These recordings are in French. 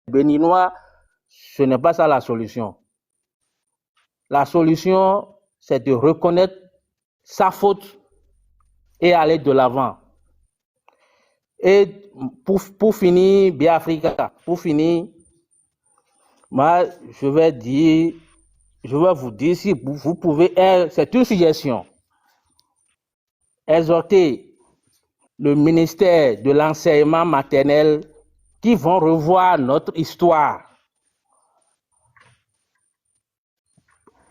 Béninois, ce n'est pas ça la solution. La solution, c'est de reconnaître sa faute et aller de l'avant. Et pour finir, Biafrika, pour finir, moi, je vais vous dire si vous pouvez, c'est une suggestion, exhorter le ministère de l'enseignement maternel qui vont revoir notre histoire.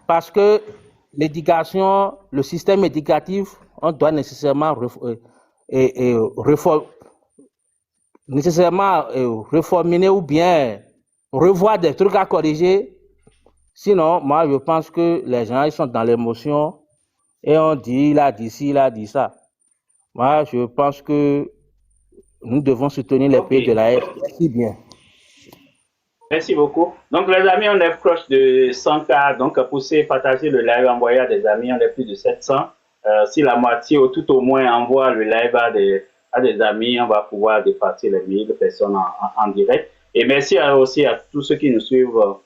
Parce que l'éducation, le système éducatif, on doit nécessairement reformuler ou bien revoir des trucs à corriger. Sinon, moi, je pense que les gens ils sont dans l'émotion et on dit, il a dit ci, il a dit ça. Moi, je pense que nous devons soutenir les pays de la RDC. Merci bien. Merci beaucoup. Donc, les amis, on est proche de 100K. Donc, poussez, partagez le live, envoyez à des amis. On est plus de 700. Si la moitié ou tout au moins envoie le live à des amis, on va pouvoir dépasser les 1000 personnes en direct. Et merci aussi à tous ceux qui nous suivent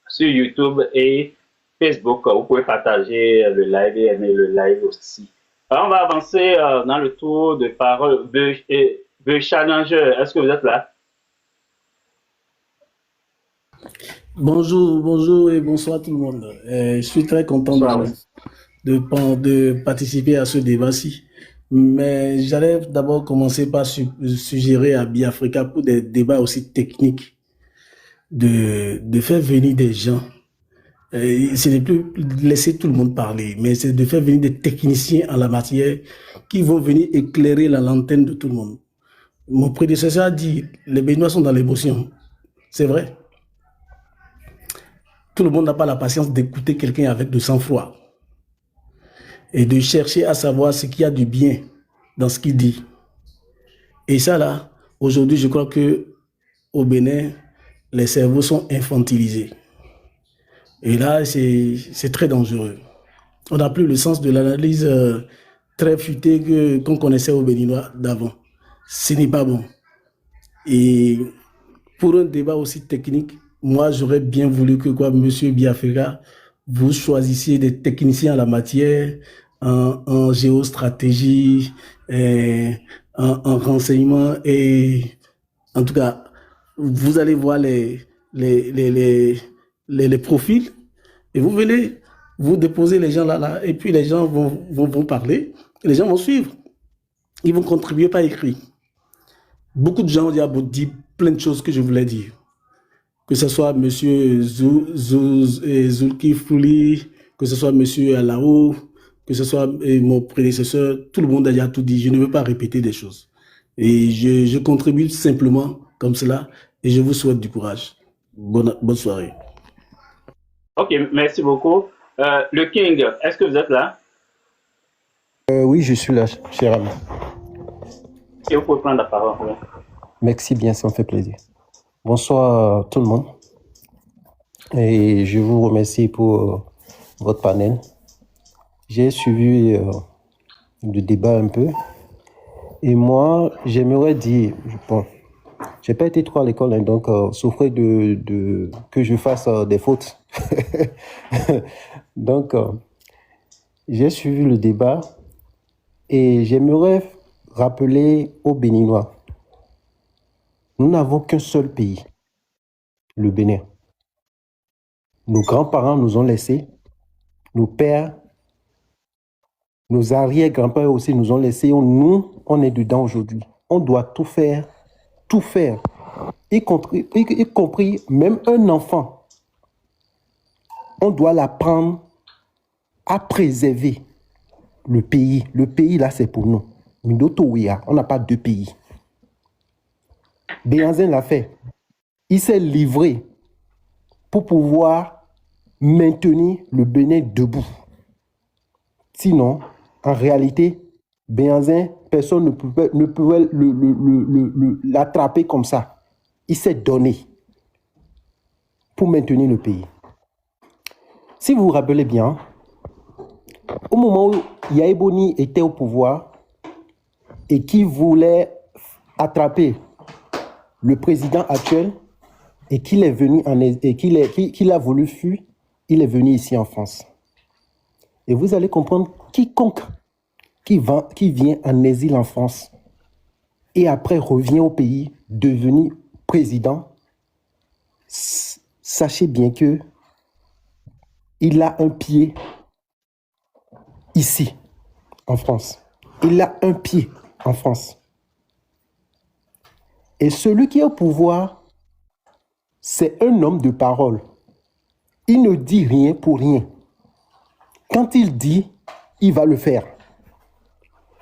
sur YouTube et Facebook. Vous pouvez partager le live et aimer le live aussi. Alors, on va avancer dans le tour de parole de Challenger. Est-ce que vous êtes là? Bonjour et bonsoir tout le monde. Je suis très content de participer à ce débat-ci. Mais j'allais d'abord commencer par suggérer à Biafrika pour des débats aussi techniques de faire venir des gens. Ce n'est plus laisser tout le monde parler, mais c'est de faire venir des techniciens en la matière qui vont venir éclairer la lanterne de tout le monde. Mon prédécesseur a dit, les Béninois sont dans l'émotion. C'est vrai. Tout le monde n'a pas la patience d'écouter quelqu'un avec de sang-froid et de chercher à savoir ce qu'il y a de bien dans ce qu'il dit. Et ça là, aujourd'hui, je crois que au Bénin, les cerveaux sont infantilisés. Et là, c'est très dangereux. On n'a plus le sens de l'analyse très futée qu'on connaissait au Béninois d'avant. Ce n'est pas bon. Et pour un débat aussi technique, moi, j'aurais bien voulu que Monsieur Biafrika, vous choisissiez des techniciens en la matière, en géostratégie, en renseignement, et en tout cas, vous allez voir les profils, et vous venez, vous déposez les gens là, et puis les gens vont parler, et les gens vont suivre. Ils vont contribuer par écrit. Beaucoup de gens ont dit plein de choses que je voulais dire. Que ce soit M. Zulkifli, que ce soit M. Alao, que ce soit mon prédécesseur, tout le monde a déjà tout dit. Je ne veux pas répéter des choses. Et je contribue simplement comme cela et je vous souhaite du courage. Bonne soirée. Ok, merci beaucoup. Le King, est-ce que vous êtes là? Oui, je suis là, cher ami. Si vous pouvez prendre la parole. Merci bien, ça me fait plaisir. Bonsoir tout le monde et je vous remercie pour votre panel. J'ai suivi le débat un peu et moi j'aimerais dire, bon, j'ai pas été trop à l'école, hein, donc souffrez de que je fasse des fautes. Donc j'ai suivi le débat et j'aimerais rappeler aux Béninois. Nous n'avons qu'un seul pays, le Bénin. Nos grands-parents nous ont laissés, nos pères, nos arrière-grands-pères aussi nous ont laissés. Nous, on est dedans aujourd'hui. On doit tout faire, y compris même un enfant. On doit l'apprendre à préserver le pays. Le pays, là, c'est pour nous. On n'a pas deux pays. Béhanzin l'a fait. Il s'est livré pour pouvoir maintenir le Bénin debout. Sinon, en réalité, Béhanzin, personne ne pouvait l'attraper comme ça. Il s'est donné pour maintenir le pays. Si vous vous rappelez bien, au moment où Yaïboni était au pouvoir et qui voulait attraper le président actuel, et qu'il est venu qu'il a voulu fuir, il est venu ici en France. Et vous allez comprendre, quiconque qui vient en exil en France et après revient au pays, devenu président, sachez bien que il a un pied ici, en France. Il a un pied en France. Et celui qui est au pouvoir, c'est un homme de parole. Il ne dit rien pour rien. Quand il dit, il va le faire.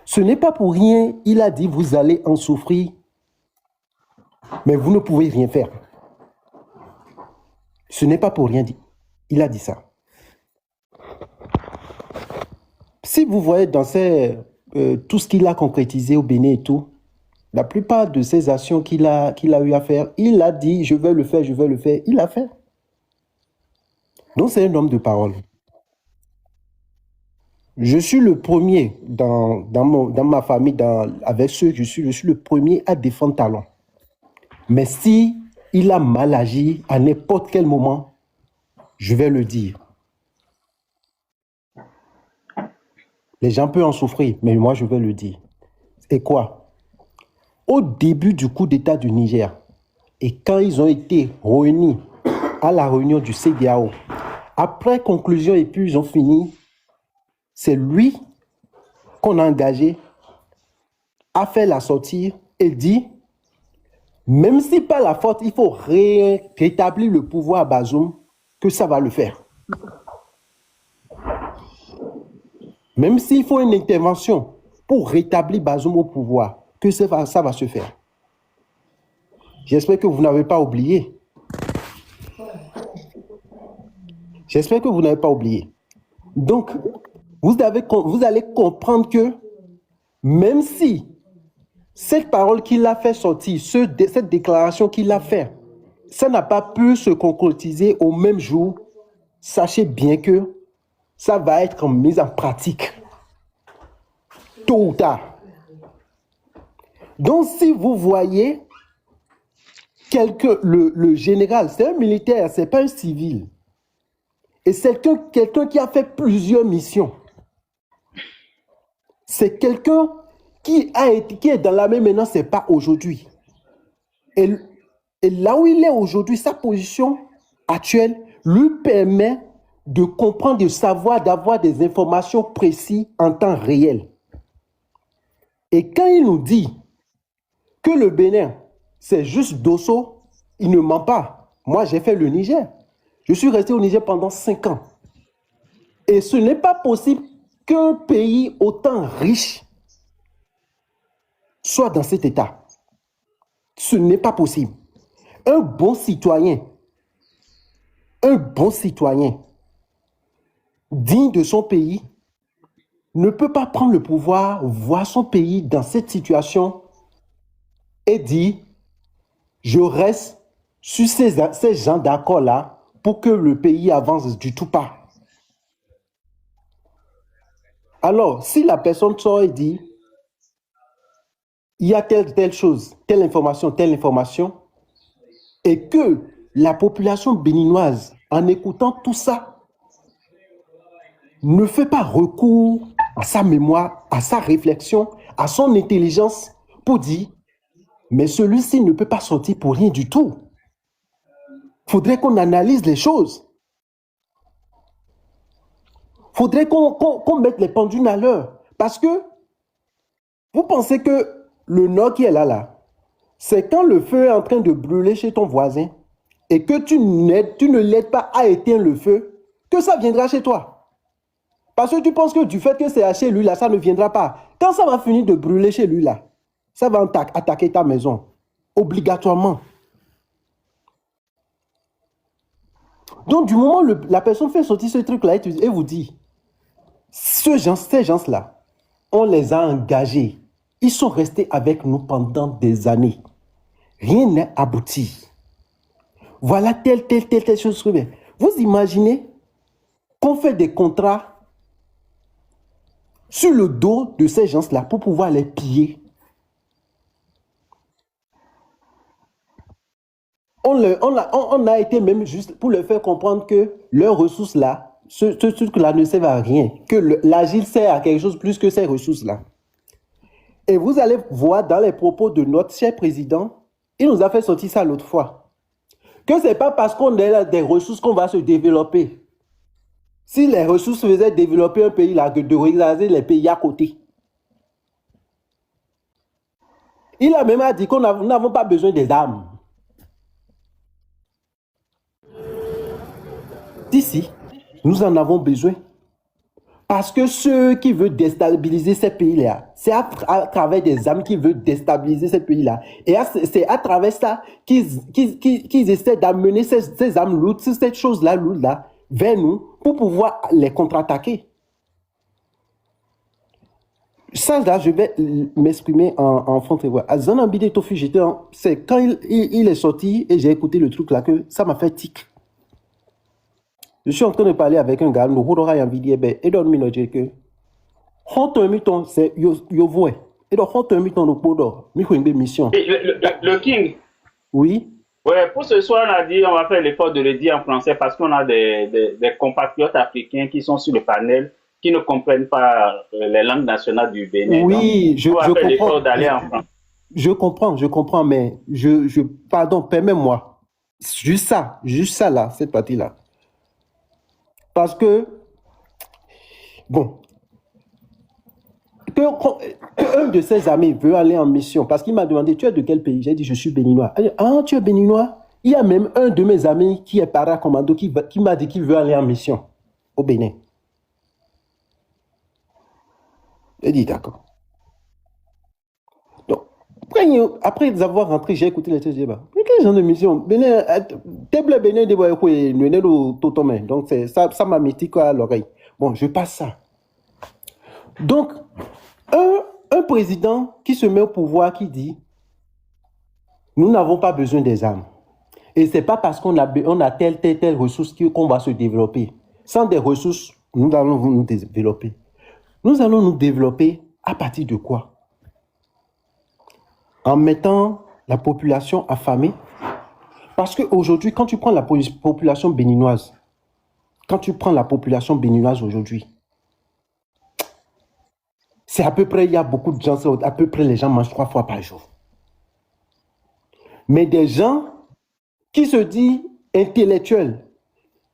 Ce n'est pas pour rien, il a dit, vous allez en souffrir, mais vous ne pouvez rien faire. Ce n'est pas pour rien dit. Il a dit ça. Si vous voyez dans tout ce qu'il a concrétisé au Bénin et tout, la plupart de ces actions qu'il a eu à faire, il a dit, je vais le faire, il a fait. Donc c'est un homme de parole. Je suis le premier dans ma famille, avec ceux je suis le premier à défendre Talon. Mais si il a mal agi à n'importe quel moment, je vais le dire. Les gens peuvent en souffrir, mais moi je vais le dire. Et quoi? Au début du coup d'État du Niger, et quand ils ont été réunis à la réunion du CEDEAO, après conclusion et puis ils ont fini, c'est lui qu'on a engagé à faire la sortie et dit, même si pas la faute, il faut rétablir le pouvoir à Bazoum, que ça va le faire. Même s'il faut une intervention pour rétablir Bazoum au pouvoir, que ça va se faire. J'espère que vous n'avez pas oublié. J'espère que vous n'avez pas oublié. Donc, vous allez comprendre que même si cette parole qu'il a fait sortir, cette déclaration qu'il a faite, ça n'a pas pu se concrétiser au même jour, sachez bien que ça va être mis en pratique tôt ou tard. Donc, si vous voyez le général, c'est un militaire, c'est pas un civil. Et c'est quelqu'un qui a fait plusieurs missions. C'est quelqu'un qui est dans l'armée maintenant, c'est pas aujourd'hui. Et là où il est aujourd'hui, sa position actuelle lui permet de comprendre, de savoir, d'avoir des informations précises en temps réel. Et quand il nous dit que le Bénin, c'est juste Dosso, il ne ment pas. Moi, j'ai fait le Niger. Je suis resté au Niger pendant 5 ans. Et ce n'est pas possible qu'un pays autant riche soit dans cet état. Ce n'est pas possible. Un bon citoyen digne de son pays ne peut pas prendre le pouvoir, voir son pays dans cette situation et dire je reste sur ces gens d'accord-là pour que le pays avance du tout pas. Alors, si la personne sort et dit il y a telle chose, telle information, et que la population béninoise, en écoutant tout ça, ne fait pas recours à sa mémoire, à sa réflexion, à son intelligence pour dire mais celui-ci ne peut pas sortir pour rien du tout. Il faudrait qu'on analyse les choses. Il faudrait qu'on mette les pendules à l'heure. Parce que vous pensez que le nord qui est là, c'est quand le feu est en train de brûler chez ton voisin et que tu ne l'aides pas à éteindre le feu, que ça viendra chez toi. Parce que tu penses que du fait que c'est chez lui là, ça ne viendra pas. Quand ça va finir de brûler chez lui là, ça va attaquer ta maison, obligatoirement. Donc du moment où la personne fait sortir ce truc-là et vous dit, ces gens-là, on les a engagés. Ils sont restés avec nous pendant des années. Rien n'est abouti. Voilà telle chose. Vous imaginez qu'on fait des contrats sur le dos de ces gens-là pour pouvoir les piller. On a été même juste pour leur faire comprendre que leurs ressources-là, ce truc-là ne sert à rien, que l'agile sert à quelque chose plus que ces ressources-là. Et vous allez voir dans les propos de notre cher président, il nous a fait sortir ça l'autre fois, que ce n'est pas parce qu'on a des ressources qu'on va se développer. Si les ressources faisaient développer un pays là, que de regarder les pays à côté. Il a même dit qu'on n'avons pas besoin des armes. Ici, nous en avons besoin. Parce que ceux qui veulent déstabiliser ces pays-là, c'est à travers des armes qu'ils veulent déstabiliser ces pays-là. Et c'est à travers ça qu'ils essaient d'amener ces armes lourdes, ces choses-là lourdes là, vers nous pour pouvoir les contre-attaquer. Ça, là, je vais m'exprimer en français. C'est quand il est sorti et j'ai écouté le truc là que ça m'a fait tic. Je suis en train de parler avec un gars, nous aurons envie de dire, et donc, que c'est yo et donc, le mission. Le King. Oui. Ouais, pour ce soir, on a dit, on va faire l'effort de le dire en français parce qu'on a des compatriotes africains qui sont sur le panel, qui ne comprennent pas les langues nationales du Bénin. Oui, donc, on va faire l'effort d'aller en français. Je comprends, mais pardon, permets-moi. Juste ça là, cette partie-là. Parce que, bon, qu'un de ses amis veut aller en mission, parce qu'il m'a demandé, tu es de quel pays? J'ai dit, je suis béninois. Il dit, ah, tu es béninois? Il y a même un de mes amis qui est paracommando qui m'a dit qu'il veut aller en mission au Bénin. J'ai dit, d'accord. Donc, après avoir rentré, j'ai écouté les textes, j'ai dit, quel genre de mission? Bénin, Bénin, donc ça m'a mis à l'oreille. Bon, je passe ça. Donc, un président qui se met au pouvoir, qui dit, nous n'avons pas besoin des armes. Et ce n'est pas parce qu'on a telle ressource qu'on va se développer. Sans des ressources, nous allons nous développer. Nous allons nous développer à partir de quoi? En mettant la population affamée. Parce qu'aujourd'hui, quand tu prends la population béninoise, aujourd'hui, c'est à peu près, il y a beaucoup de gens, à peu près les gens mangent 3 fois par jour. Mais des gens qui se disent intellectuels,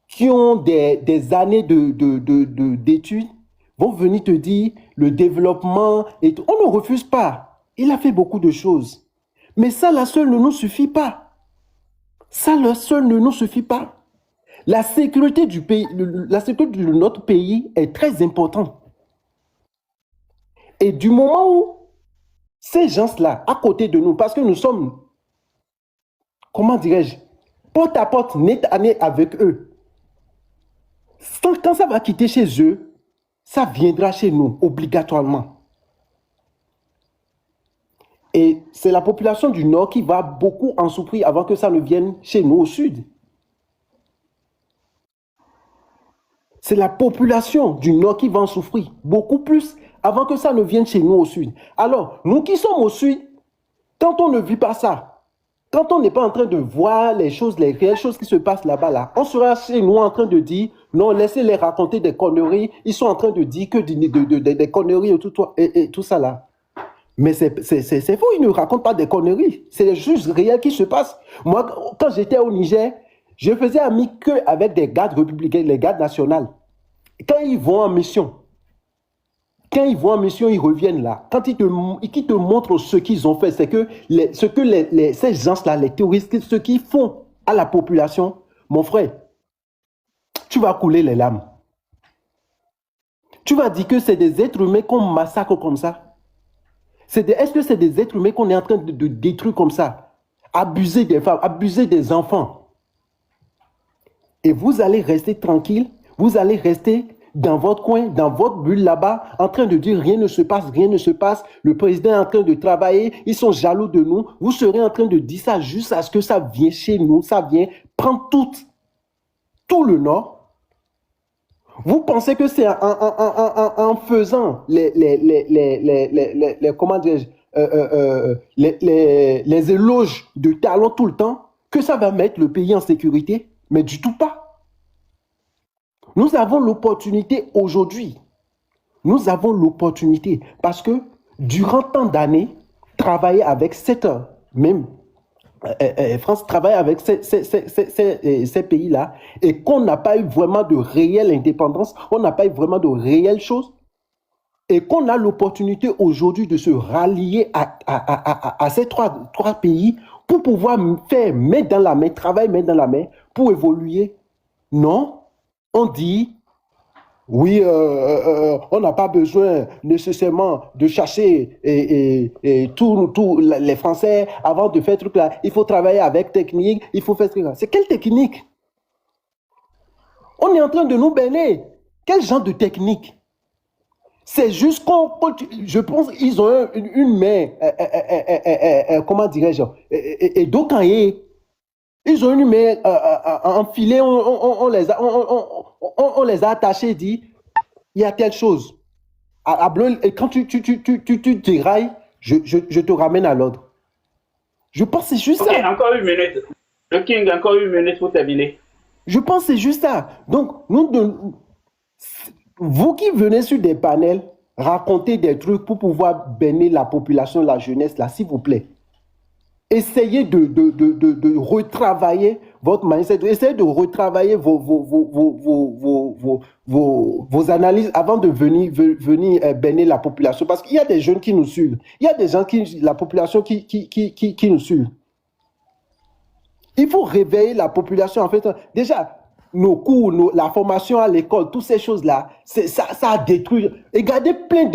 qui ont des années d'études, vont venir te dire le développement, et tout. On ne refuse pas. Il a fait beaucoup de choses. Mais ça, là seul ne nous suffit pas. Ça, là seul ne nous suffit pas. La sécurité du pays, la sécurité de notre pays est très importante. Et du moment où ces gens-là, à côté de nous, parce que nous sommes, comment dirais-je, porte à porte, nez à nez avec eux, quand ça va quitter chez eux, ça viendra chez nous, obligatoirement. Et c'est la population du Nord qui va beaucoup en souffrir avant que ça ne vienne chez nous au Sud. C'est la population du Nord qui va en souffrir beaucoup plus avant que ça ne vienne chez nous au Sud. Alors, nous qui sommes au Sud, quand on ne vit pas ça, quand on n'est pas en train de voir les réelles choses qui se passent là-bas, là, on sera chez nous en train de dire, non, laissez-les raconter des conneries, ils sont en train de dire que des conneries et tout ça là. Mais c'est faux, ils ne racontent pas des conneries, c'est des choses réelles qui se passent. Moi, quand j'étais au Niger, je faisais ami qu'avec des gardes républicains, les gardes nationaux. Quand ils vont en mission, ils reviennent là. Quand ils te montrent ce qu'ils ont fait, c'est que ces gens-là, les terroristes, ce qu'ils font à la population, mon frère, tu vas couler les larmes. Tu vas dire que c'est des êtres humains qu'on massacre comme ça. Est-ce que c'est des êtres humains qu'on est en train de détruire comme ça? Abuser des femmes, abuser des enfants. Et vous allez rester tranquille, vous allez rester dans votre coin, dans votre bulle là-bas, en train de dire rien ne se passe, le président est en train de travailler, ils sont jaloux de nous, vous serez en train de dire ça juste à ce que ça vienne chez nous, ça vient prendre tout le Nord. Vous pensez que c'est en faisant comment dirais-je, les éloges de talent tout le temps que ça va mettre le pays en sécurité? Mais du tout pas. Nous avons l'opportunité aujourd'hui. Nous avons l'opportunité parce que durant tant d'années, travailler avec cette même France travaille avec ces pays-là et qu'on n'a pas eu vraiment de réelle indépendance, on n'a pas eu vraiment de réelles choses et qu'on a l'opportunité aujourd'hui de se rallier à ces trois pays pour pouvoir faire main dans la main, travailler main dans la main pour évoluer. Non, on dit oui, on n'a pas besoin nécessairement de chercher tous les Français avant de faire ce truc-là. Il faut travailler avec technique, il faut faire ce truc-là. C'est quelle technique? On est en train de nous berner. Quel genre de technique? C'est juste je pense qu'ils ont une main, comment dirais-je, et d'Okanye. Ils ont une main enfilée, on les a attachés, dit, il y a telle chose. Et quand tu dérailles, je te ramène à l'ordre. Je pense que c'est juste ça. Ok, encore une minute. Le King, encore une minute pour terminer. Je pense que c'est juste ça. Donc, vous qui venez sur des panels, raconter des trucs pour pouvoir bénir la population, la jeunesse, là, s'il vous plaît. Essayez de retravailler votre mindset, essayez de retravailler vos analyses avant de venir bénir la population. Parce qu'il y a des jeunes qui nous suivent. Il y a des gens la population qui nous suivent. Il faut réveiller la population. En fait, déjà, nos cours, la formation à l'école, toutes ces choses-là, ça a détruit. Regardez plein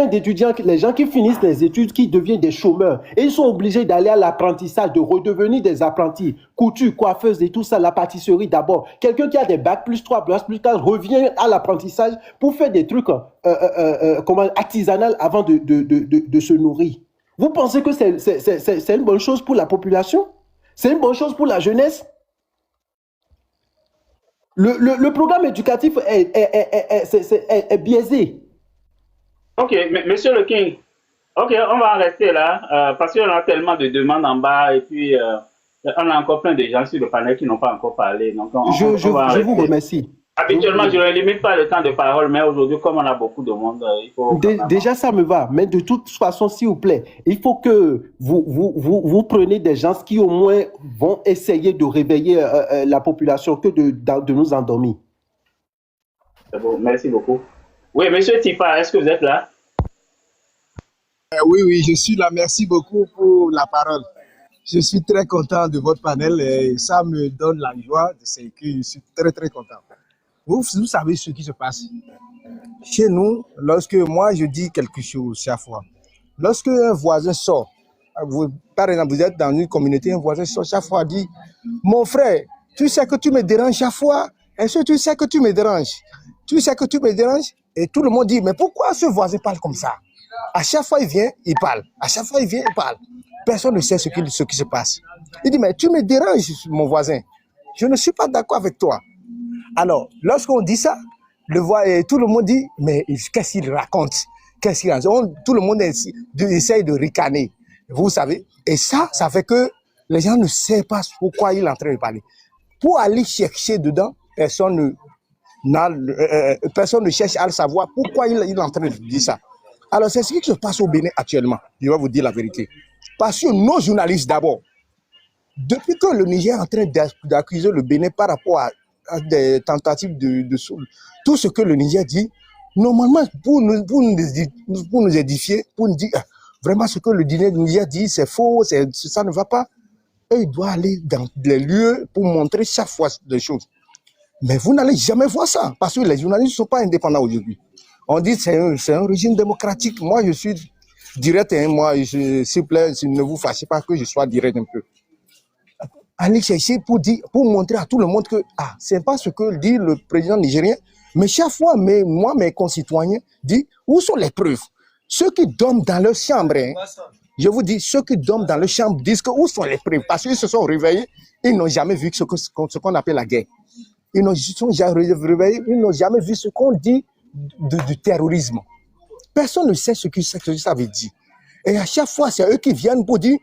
d'étudiants, les gens qui finissent les études, qui deviennent des chômeurs. Et ils sont obligés d'aller à l'apprentissage, de redevenir des apprentis. Couture, coiffeuse et tout ça, la pâtisserie d'abord. Quelqu'un qui a des bacs plus 3, plus 4, revient à l'apprentissage pour faire des trucs artisanaux avant de se nourrir. Vous pensez que c'est une bonne chose pour la population? C'est une bonne chose pour la jeunesse? Le programme éducatif est biaisé. Ok, monsieur le King. Ok, on va en rester là parce qu'on a tellement de demandes en bas et puis on a encore plein de gens sur le panel qui n'ont pas encore parlé. Donc je vous remercie. Habituellement, je ne limite pas le temps de parole, mais aujourd'hui, comme on a beaucoup de monde, il faut... Déjà, ça me va. Mais de toute façon, s'il vous plaît, il faut que vous preniez des gens qui, au moins, vont essayer de réveiller la population que de nous endormir. C'est bon, merci beaucoup. Oui, monsieur Tifa, est-ce que vous êtes là? Oui, je suis là. Merci beaucoup pour la parole. Je suis très content de votre panel et ça me donne la joie. C'est que je suis très, très content. Vous savez ce qui se passe. Chez nous, lorsque moi je dis quelque chose chaque fois, lorsque un voisin sort, par exemple, vous êtes dans une communauté, un voisin sort chaque fois, dit « Mon frère, tu sais que tu me déranges chaque fois? Est-ce que tu sais que tu me déranges? Tu sais que tu me déranges ?» Et tout le monde dit « Mais pourquoi ce voisin parle comme ça? » À chaque fois il vient, il parle. À chaque fois il vient, il parle. Personne ne sait ce qui se passe. Il dit « Mais tu me déranges, mon voisin. Je ne suis pas d'accord avec toi. » Alors, lorsqu'on dit ça, tout le monde dit, mais qu'est-ce qu'il raconte? Qu'est-ce qu'il raconte? Tout le monde essaye de ricaner, vous savez. Et ça fait que les gens ne savent pas pourquoi il est en train de parler. Pour aller chercher dedans, personne ne cherche à le savoir pourquoi il est en train de dire ça. Alors, c'est ce qui se passe au Bénin actuellement, je vais vous dire la vérité. Parce que nos journalistes d'abord, depuis que le Niger est en train d'accuser le Bénin par rapport à des tentatives de tout ce que le Niger dit, normalement, pour nous édifier, pour nous dire vraiment ce que le Niger dit, c'est faux, ça ne va pas, et il doit aller dans les lieux pour montrer chaque fois des choses. Mais vous n'allez jamais voir ça, parce que les journalistes ne sont pas indépendants aujourd'hui. On dit que c'est un régime démocratique. Moi, je suis direct, moi, s'il vous plaît, ne vous fâchez pas que je sois direct un peu. Aller chercher pour montrer à tout le monde que c'est pas ce que dit le président nigérien, mais chaque fois, mes concitoyens disent où sont les preuves? Ceux qui dorment dans leur chambre, je vous dis, ceux qui dorment dans leur chambre disent que où sont les preuves? Parce qu'ils se sont réveillés, ils n'ont jamais vu ce qu'on appelle la guerre. Ils n'ont jamais vu ce qu'on dit du terrorisme. Personne ne sait ce que ça veut dire. Et à chaque fois, c'est eux qui viennent pour dire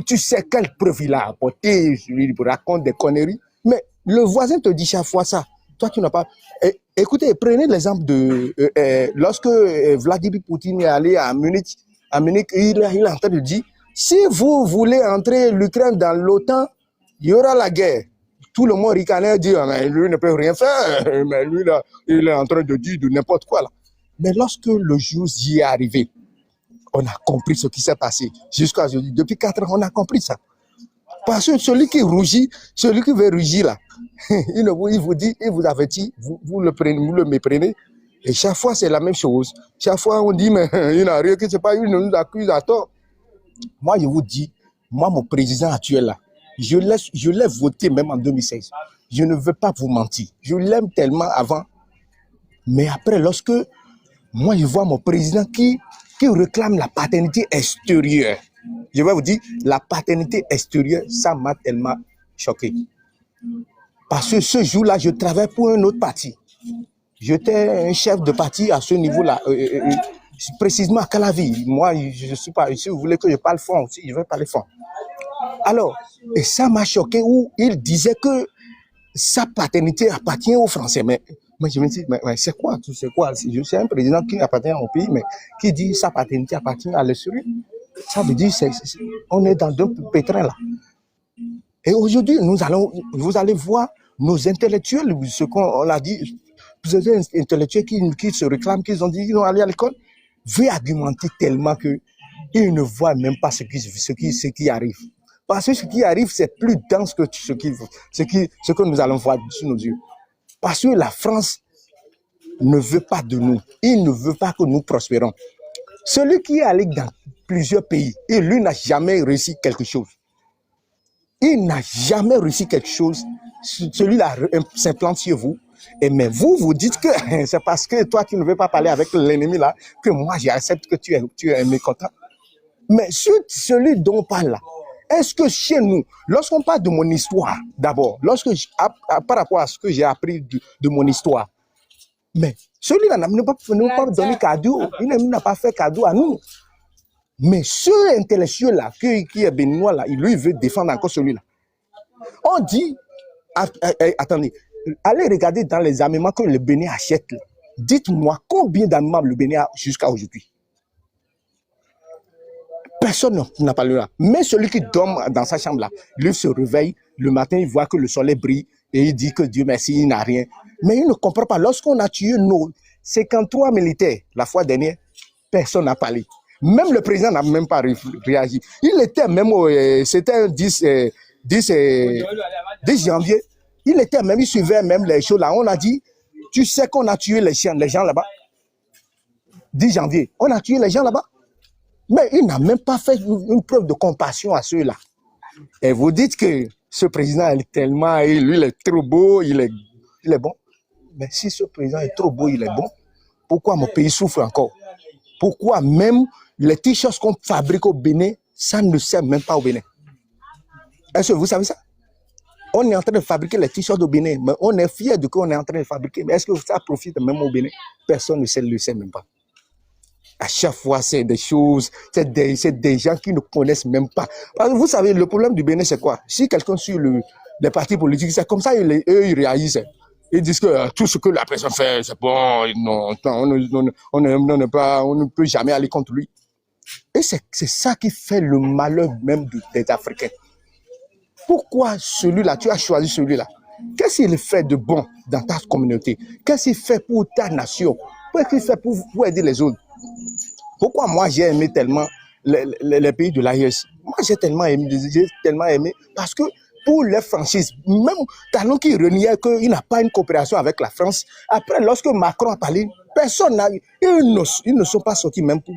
Tu sais quelle preuve il a apporté, il raconte des conneries. Mais le voisin te dit chaque fois ça. Toi, tu n'as pas... Écoutez, prenez l'exemple de... lorsque Vladimir Poutine est allé à Munich, il est en train de dire, si vous voulez entrer l'Ukraine dans l'OTAN, il y aura la guerre. Tout le monde ricanait, dit, mais lui ne peut rien faire, mais lui, là, il est en train de dire de n'importe quoi. Là. Mais lorsque le jour y est arrivé, on a compris ce qui s'est passé. Jusqu'à aujourd'hui, depuis 4 ans, on a compris ça. Parce que celui qui rougit, celui qui veut rougir là, il vous dit, il vous avertit, vous le prenez, vous le méprenez. Et chaque fois, c'est la même chose. Chaque fois, on dit, mais il n'a rien, que c'est pas, il nous accuse à tort. Moi, je vous dis, moi, mon président actuel là, je l'ai voté même en 2016. Je ne veux pas vous mentir. Je l'aime tellement avant. Mais après, lorsque moi, je vois mon président qui réclame la paternité extérieure, je vais vous dire, la paternité extérieure, ça m'a tellement choqué. Parce que ce jour-là, je travaille pour un autre parti. J'étais un chef de parti à ce niveau-là, précisément à Calavi. Moi, je ne suis pas, si vous voulez que je parle fond aussi, je vais parler fond. Alors, et ça m'a choqué où il disait que sa paternité appartient aux Français. Mais moi, je me dis, mais c'est quoi? Je suis un président qui appartient au pays, mais qui dit sa paternité appartient à l'extérieur. Ça veut dire, on est dans deux pétrins là. Et aujourd'hui, vous allez voir nos intellectuels, ce qu'on a dit, plusieurs intellectuels qui se réclament, qui ont dit qu'ils vont aller à l'école, veulent argumenter tellement qu'ils ne voient même pas ce qui arrive. Parce que ce qui arrive, c'est plus dense que ce que nous allons voir sous nos yeux. Parce que la France ne veut pas de nous. Il ne veut pas que nous prospérons. Celui qui est allé dans plusieurs pays, et lui n'a jamais réussi quelque chose. Il n'a jamais réussi quelque chose. Celui-là s'implante chez vous. Et mais vous dites que c'est parce que toi, tu ne veux pas parler avec l'ennemi là, que moi, j'accepte que tu es mécontent. Mais celui dont on parle là, est-ce que chez nous, lorsqu'on parle de mon histoire, d'abord, par rapport à ce que j'ai appris de mon histoire, mais celui-là n'a pas donné cadeau, il n'a pas fait cadeau à nous. Mais ce intellectuel-là, qui est béninois, là, lui veut défendre encore celui-là. On dit, attendez, allez regarder dans les armements que le Bénin achète. Là. Dites-moi combien d'armements le Bénin a jusqu'à aujourd'hui. Personne n'a pas le là. Mais celui qui dort dans sa chambre là, lui se réveille, le matin il voit que le soleil brille et il dit que Dieu merci, il n'a rien. Mais il ne comprend pas. Lorsqu'on a tué nos 53 militaires la fois dernière, personne n'a parlé. Même le président n'a même pas réagi. Il était même, c'était 10 janvier, il suivait même les choses là. On a dit, tu sais qu'on a tué les gens là-bas. 10 janvier, on a tué les gens là-bas. Mais il n'a même pas fait une preuve de compassion à ceux-là. Et vous dites que ce président est tellement, lui, il est trop beau, il est bon. Mais si ce président est trop beau, il est bon, pourquoi mon pays souffre encore? Pourquoi même les t-shirts qu'on fabrique au Bénin, ça ne sert même pas au Bénin? Est-ce que vous savez ça? On est en train de fabriquer les t-shirts au Bénin, mais on est fiers de ce qu'on est en train de fabriquer. Mais est-ce que ça profite même au Bénin? Personne ne le sait même pas. À chaque fois, c'est des choses, c'est des gens qui ne connaissent même pas. Parce que vous savez, le problème du Bénin, c'est quoi? Si quelqu'un suit les partis politiques, c'est comme ça, eux, ils réagissent. Ils disent que tout ce que la personne fait, c'est bon, non, on ne peut jamais aller contre lui. Et c'est ça qui fait le malheur même des Africains. Pourquoi celui-là, tu as choisi celui-là? Qu'est-ce qu'il fait de bon dans ta communauté? Qu'est-ce qu'il fait pour ta nation? Qu'est-ce qu'il fait pour aider les autres? Pourquoi moi j'ai aimé tellement les pays de l'AES? Moi j'ai tellement aimé parce que pour les franchises, même Talon qui reniait qu'il n'a pas une coopération avec la France, après lorsque Macron a parlé, ils ne sont pas sortis même pour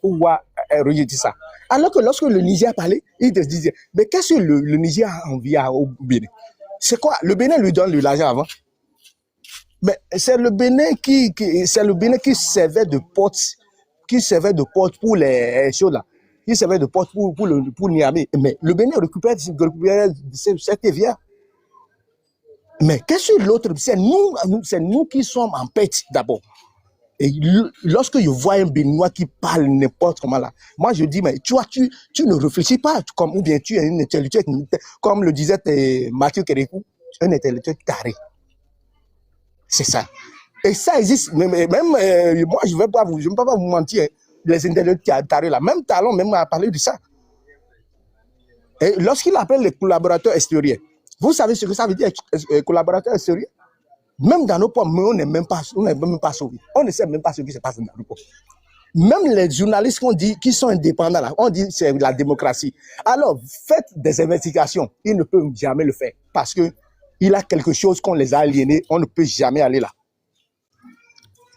pouvoir rejeter ça. Alors que lorsque le Niger a parlé, ils se disaient, mais qu'est-ce que le Niger a envie au Bénin? C'est quoi? Le Bénin lui donne de l'argent avant. Mais c'est le Bénin qui servait de porte pour les choses là, qui servait de porte pour Niamey. Mais le Bénin récupère cette TVA. Mais qu'est-ce que l'autre? C'est nous qui sommes en perte d'abord. Et lorsque je vois un Béninois qui parle n'importe comment là, moi je dis, mais tu vois, tu ne réfléchis pas, comme, ou bien tu es un intellectuel, comme le disait Mathieu Kérékou, un intellectuel carré. C'est ça. Et ça existe, même moi je ne vais pas vous mentir, les intellectuels carrés là, même Talon même a parlé de ça. Et lorsqu'il appelle les collaborateurs extérieurs, vous savez ce que ça veut dire, collaborateurs extérieurs? Même dans nos pommes, on n'est même pas sauvés. On ne sait même pas ce qui se passe dans nos pommes. Même les journalistes qu'on dit qui sont indépendants là, on dit c'est la démocratie. Alors faites des investigations. Ils ne peuvent jamais le faire parce que il a quelque chose qu'on les a aliénés. On ne peut jamais aller là.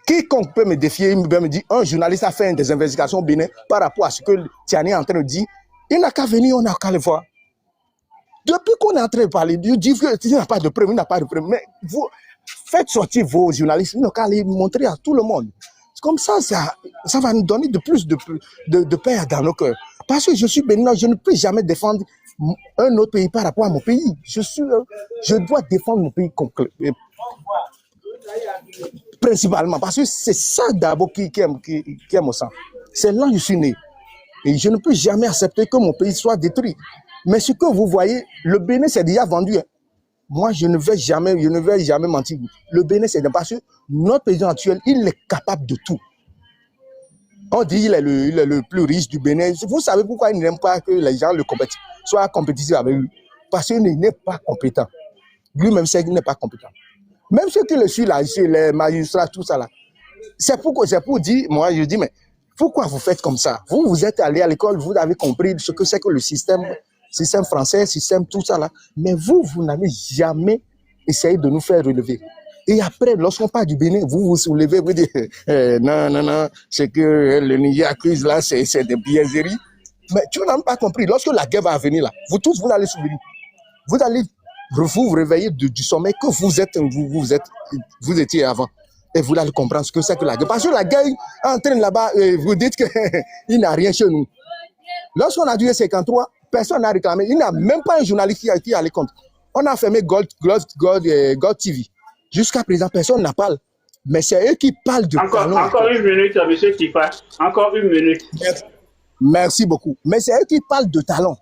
Quiconque peut me défier, il peut me dire un journaliste a fait des investigations au Bénin par rapport à ce que Tiani est en train de dire. Il n'a qu'à venir, on n'a qu'à le voir. Depuis qu'on est en train de parler, Dieu dit qu'il n'a pas de preuve, il n'a pas de preuve. Mais vous faites sortir vos journalistes, il n'a qu'à les montrer à tout le monde. Comme ça va nous donner de plus de paix dans nos cœurs. Parce que je suis béninois, je ne peux jamais défendre un autre pays par rapport à mon pays. Je dois défendre mon pays principalement. Parce que c'est ça d'abord qui est mon sang. C'est là que je suis né. Et je ne peux jamais accepter que mon pays soit détruit. Mais ce que vous voyez, le Bénin c'est déjà vendu. Hein. Moi, je ne vais jamais mentir. Le Bénin, c'est parce que notre président actuel, il est capable de tout. On dit qu'il est le plus riche du Bénin. Vous savez pourquoi il n'aime pas que les gens soient compétitifs avec lui? Parce qu'il n'est pas compétent. Lui-même sait qu'il n'est pas compétent. Même ceux qui le suivent là, les magistrats, tout ça là, c'est pour dire, moi je dis, mais pourquoi vous faites comme ça? Vous êtes allé à l'école, vous avez compris ce que c'est que le système français, système tout ça là, mais vous n'avez jamais essayé de nous faire relever. Et après, lorsqu'on parle du Bénin, vous vous soulevez, vous dites non, c'est que le Niger accuse là, c'est des biaiseries. Mais tu n'as pas compris. Lorsque la guerre va venir là, vous tous, vous allez souvenir. Vous allez vous réveiller du sommeil que vous étiez avant. Et vous allez comprendre ce que c'est que la guerre. Parce que la guerre entraîne là-bas, vous dites qu'il n'a rien chez nous. Lorsqu'on a dû 53, personne n'a réclamé. Il n'y a même pas un journaliste qui a été allé contre. On a fermé God TV. Jusqu'à présent, personne n'a parlé. Mais c'est eux qui parlent de talent. Encore une minute, monsieur Tifa. Encore une minute. Merci beaucoup. Mais c'est eux qui parlent de talent.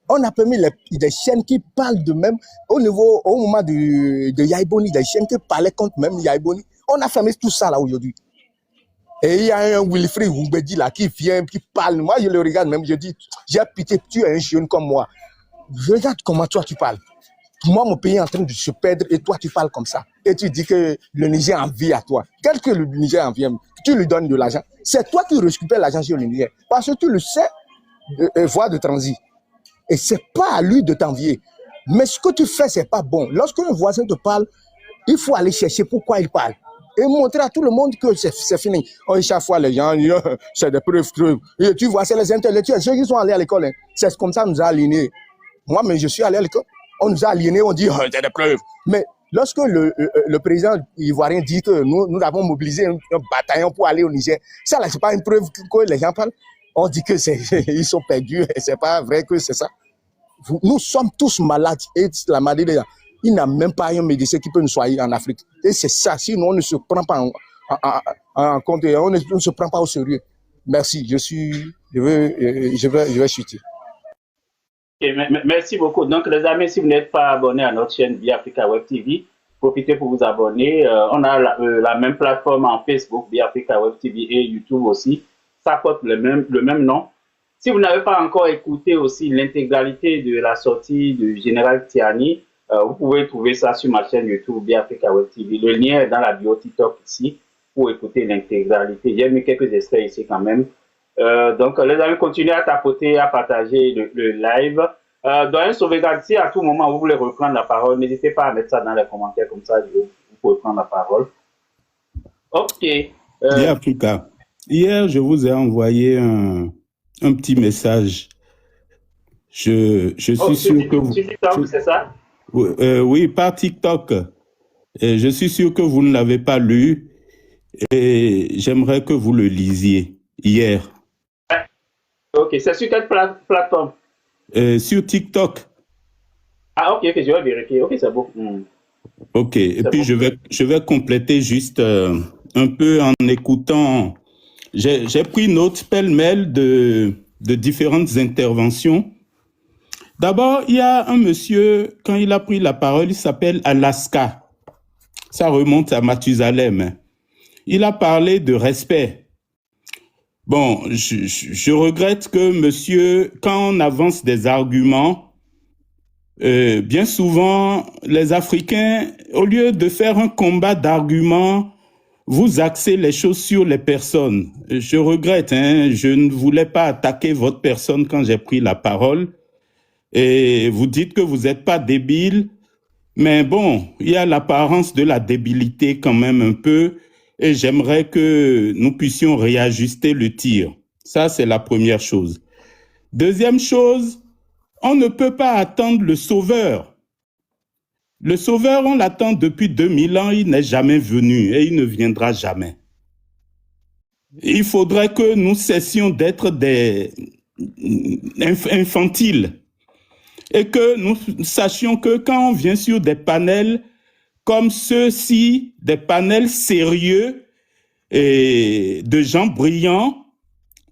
On a permis des chaînes qui parlent de même, au moment de Yaïboni, des chaînes qui parlaient contre même Yaïboni. On a fermé tout ça là aujourd'hui. Et il y a un Wilfried Oumbedi là qui vient, qui parle. Moi, je le regarde même, je dis, j'ai pitié, tu es un jeune comme moi. Regarde comment toi tu parles. Moi, mon pays est en train de se perdre et toi, tu parles comme ça. Et tu dis que le Niger envie à toi. Quel que le Niger envie, tu lui donnes de l'argent. C'est toi qui récupères l'argent sur le Niger. Parce que tu le sais, voie de transit. Et c'est pas à lui de t'envier. Mais ce que tu fais, c'est pas bon. Lorsqu'un voisin te parle, il faut aller chercher pourquoi il parle. Et montrer à tout le monde que c'est fini. Chaque fois, les gens, c'est des preuves. Et tu vois, c'est les intellectuels, ceux qui sont allés à l'école. Hein. C'est comme ça qu'on nous a alignés. Moi, mais je suis allé à l'école. On nous a aliénés, on dit, c'est des preuves. Mais lorsque le président ivoirien dit que nous avons mobilisé un bataillon pour aller au Niger, ça, là, c'est pas une preuve que les gens parlent. On dit que ils sont perdus et c'est pas vrai que c'est ça. Nous sommes tous malades et la maladie, il n'y a même pas un médecin qui peut nous soigner en Afrique. Et c'est ça, sinon on ne se prend pas en compte, on ne se prend pas au sérieux. Merci, je vais chuter. Okay, merci beaucoup. Donc, les amis, si vous n'êtes pas abonnés à notre chaîne Biafrica Web TV, profitez pour vous abonner. On a la même plateforme en Facebook, Biafrica Web TV, et YouTube aussi. Ça porte le même nom. Si vous n'avez pas encore écouté aussi l'intégralité de la sortie du général Tiani, vous pouvez trouver ça sur ma chaîne YouTube Biafrica Web TV. Le lien est dans la bio TikTok ici pour écouter l'intégralité. J'ai mis quelques extraits ici quand même. Donc, les amis, continuez à tapoter, à partager le live. Dans un sauvegarde, si à tout moment vous voulez reprendre la parole, n'hésitez pas à mettre ça dans les commentaires, comme ça vous pouvez prendre la parole. Ok. Biafrica, hier, je vous ai envoyé un petit message. Je suis sûr que vous... Sur TikTok, c'est ça? Oui, par TikTok. Et je suis sûr que vous ne l'avez pas lu et j'aimerais que vous le lisiez hier. Ok, c'est sur quelle plateforme? Sur TikTok. Ah, ok, je vais vérifier. Ok, c'est bon. Ok, et puis bon. je vais compléter juste un peu en écoutant. J'ai pris note pêle-mêle de différentes interventions. D'abord, il y a un monsieur, quand il a pris la parole, il s'appelle Alaska. Ça remonte à Mathusalem. Il a parlé de respect. Bon, je regrette que monsieur, quand on avance des arguments, bien souvent, les Africains, au lieu de faire un combat d'arguments, vous axez les choses sur les personnes. Je regrette, je ne voulais pas attaquer votre personne quand j'ai pris la parole. Et vous dites que vous n'êtes pas débile, mais bon, il y a l'apparence de la débilité quand même un peu, et j'aimerais que nous puissions réajuster le tir. Ça, c'est la première chose. Deuxième chose, on ne peut pas attendre le sauveur. Le sauveur, on l'attend depuis 2000 ans, il n'est jamais venu et il ne viendra jamais. Il faudrait que nous cessions d'être des infantiles et que nous sachions que quand on vient sur des panels comme ceux-ci, des panels sérieux et de gens brillants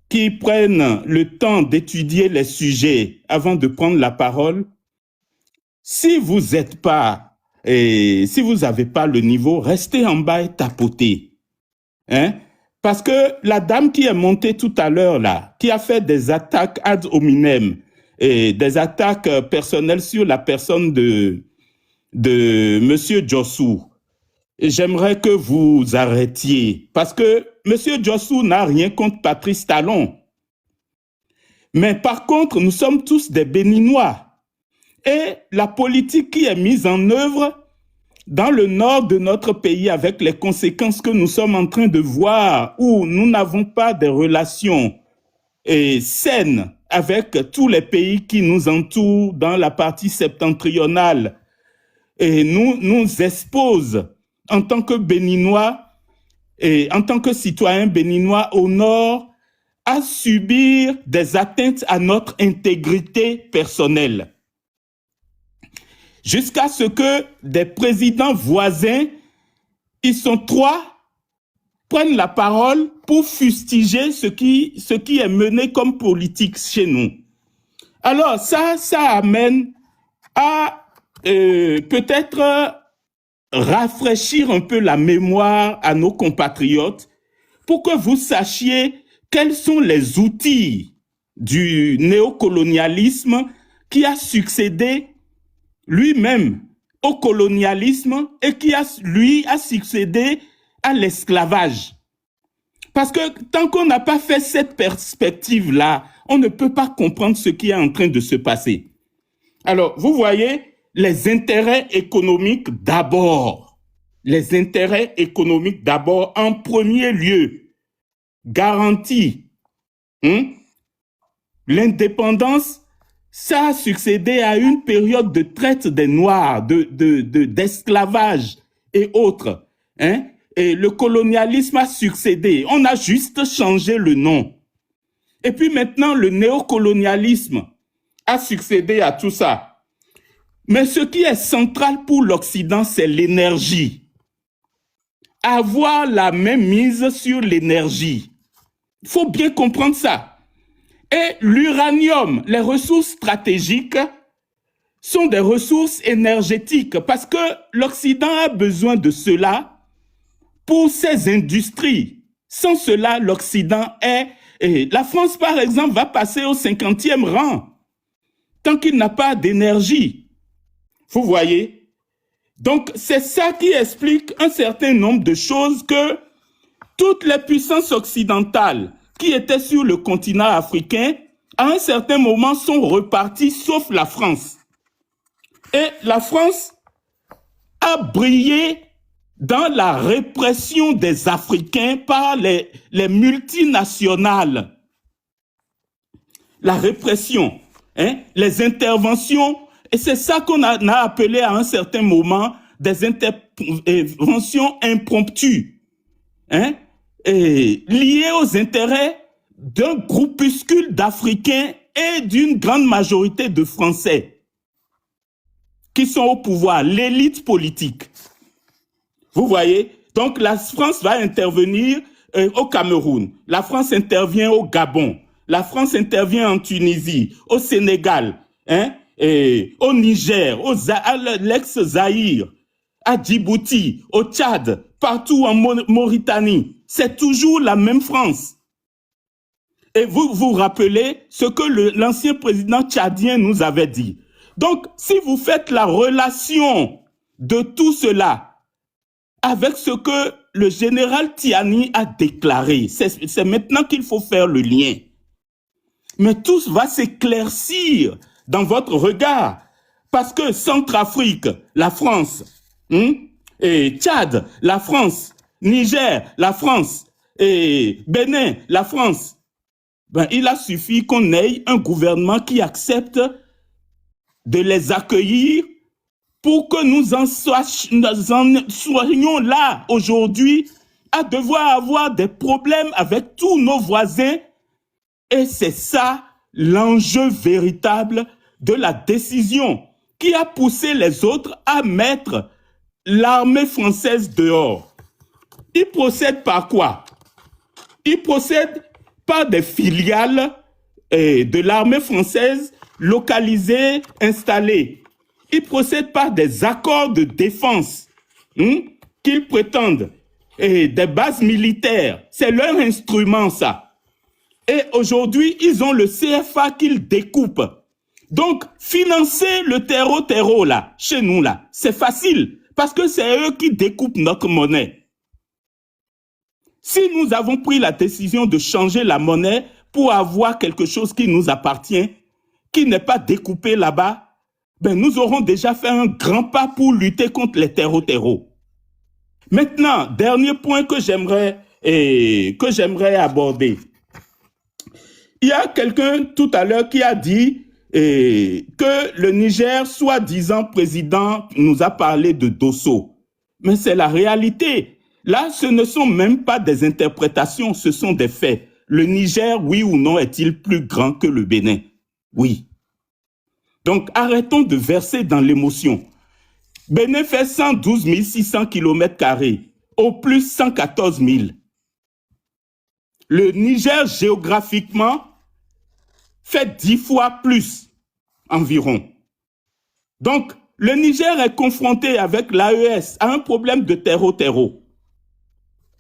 qui prennent le temps d'étudier les sujets avant de prendre la parole, si vous n'êtes pas, si vous n'avez pas le niveau, restez en bas et tapotez. Parce que la dame qui est montée tout à l'heure là, qui a fait des attaques ad hominem, et des attaques personnelles sur la personne de Monsieur Djossou, j'aimerais que vous arrêtiez. Parce que Monsieur Djossou n'a rien contre Patrice Talon. Mais par contre, nous sommes tous des Béninois. Et la politique qui est mise en œuvre dans le nord de notre pays, avec les conséquences que nous sommes en train de voir, où nous n'avons pas de relations saines avec tous les pays qui nous entourent dans la partie septentrionale, et nous expose en tant que Béninois et en tant que citoyens béninois au nord à subir des atteintes à notre intégrité personnelle. Jusqu'à ce que des présidents voisins, ils sont 3, prennent la parole pour fustiger ce qui est mené comme politique chez nous. Alors ça amène à peut-être rafraîchir un peu la mémoire à nos compatriotes pour que vous sachiez quels sont les outils du néocolonialisme qui a succédé lui-même au colonialisme et qui a succédé à l'esclavage. Parce que tant qu'on n'a pas fait cette perspective-là, on ne peut pas comprendre ce qui est en train de se passer. Alors, vous voyez, les intérêts économiques d'abord. Les intérêts économiques d'abord en premier lieu. Garantie. L'indépendance, ça a succédé à une période de traite des Noirs, d'esclavage et autres. Et le colonialisme a succédé. On a juste changé le nom. Et puis maintenant, le néocolonialisme a succédé à tout ça. Mais ce qui est central pour l'Occident, c'est l'énergie. Avoir la même mise sur l'énergie. Il faut bien comprendre ça. Et l'uranium, les ressources stratégiques sont des ressources énergétiques parce que l'Occident a besoin de cela pour ses industries. Sans cela, l'Occident est... la France, par exemple, va passer au 50e rang tant qu'il n'a pas d'énergie. Vous voyez? Donc, c'est ça qui explique un certain nombre de choses que toutes les puissances occidentales qui étaient sur le continent africain, à un certain moment, sont reparties, sauf la France. Et la France a brillé dans la répression des Africains par les multinationales. La répression, les interventions, et c'est ça qu'on a appelé à un certain moment des interventions impromptues, liées aux intérêts d'un groupuscule d'Africains et d'une grande majorité de Français qui sont au pouvoir, l'élite politique. Vous voyez? Donc la France va intervenir au Cameroun, la France intervient au Gabon, la France intervient en Tunisie, au Sénégal, hein, et au Niger, à l'ex-Zaïre, à Djibouti, au Tchad, partout en Mauritanie. C'est toujours la même France. Et vous vous rappelez ce que l'ancien président tchadien nous avait dit. Donc, si vous faites la relation de tout cela avec ce que le général Tiani a déclaré, c'est maintenant qu'il faut faire le lien. Mais tout va s'éclaircir dans votre regard. Parce que Centrafrique, la France, et Tchad, la France, Niger, la France, et Bénin, la France, ben, il a suffi qu'on ait un gouvernement qui accepte de les accueillir pour que nous en soyons là aujourd'hui à devoir avoir des problèmes avec tous nos voisins. Et c'est ça l'enjeu véritable de la décision qui a poussé les autres à mettre l'armée française dehors. Ils procèdent par quoi? Ils procèdent par des filiales de l'armée française localisées, installées. Ils procèdent par des accords de défense qu'ils prétendent, et des bases militaires. C'est leur instrument, ça. Et aujourd'hui, ils ont le CFA qu'ils découpent. Donc, financer le terreau, là, chez nous, là, c'est facile, parce que c'est eux qui découpent notre monnaie. Si nous avons pris la décision de changer la monnaie pour avoir quelque chose qui nous appartient, qui n'est pas découpé là-bas, ben nous aurons déjà fait un grand pas pour lutter contre les terreaux. Maintenant, dernier point que j'aimerais aborder. Il y a quelqu'un tout à l'heure qui a dit que le Niger, soi-disant président, nous a parlé de Dosso. Mais c'est la réalité. Là, ce ne sont même pas des interprétations, ce sont des faits. Le Niger, oui ou non, est-il plus grand que le Bénin? Oui. Donc, arrêtons de verser dans l'émotion. Bénin fait 112 600 km², au plus 114 000. Le Niger, géographiquement, fait 10 fois plus environ. Donc, le Niger est confronté avec l'AES à un problème de terreau,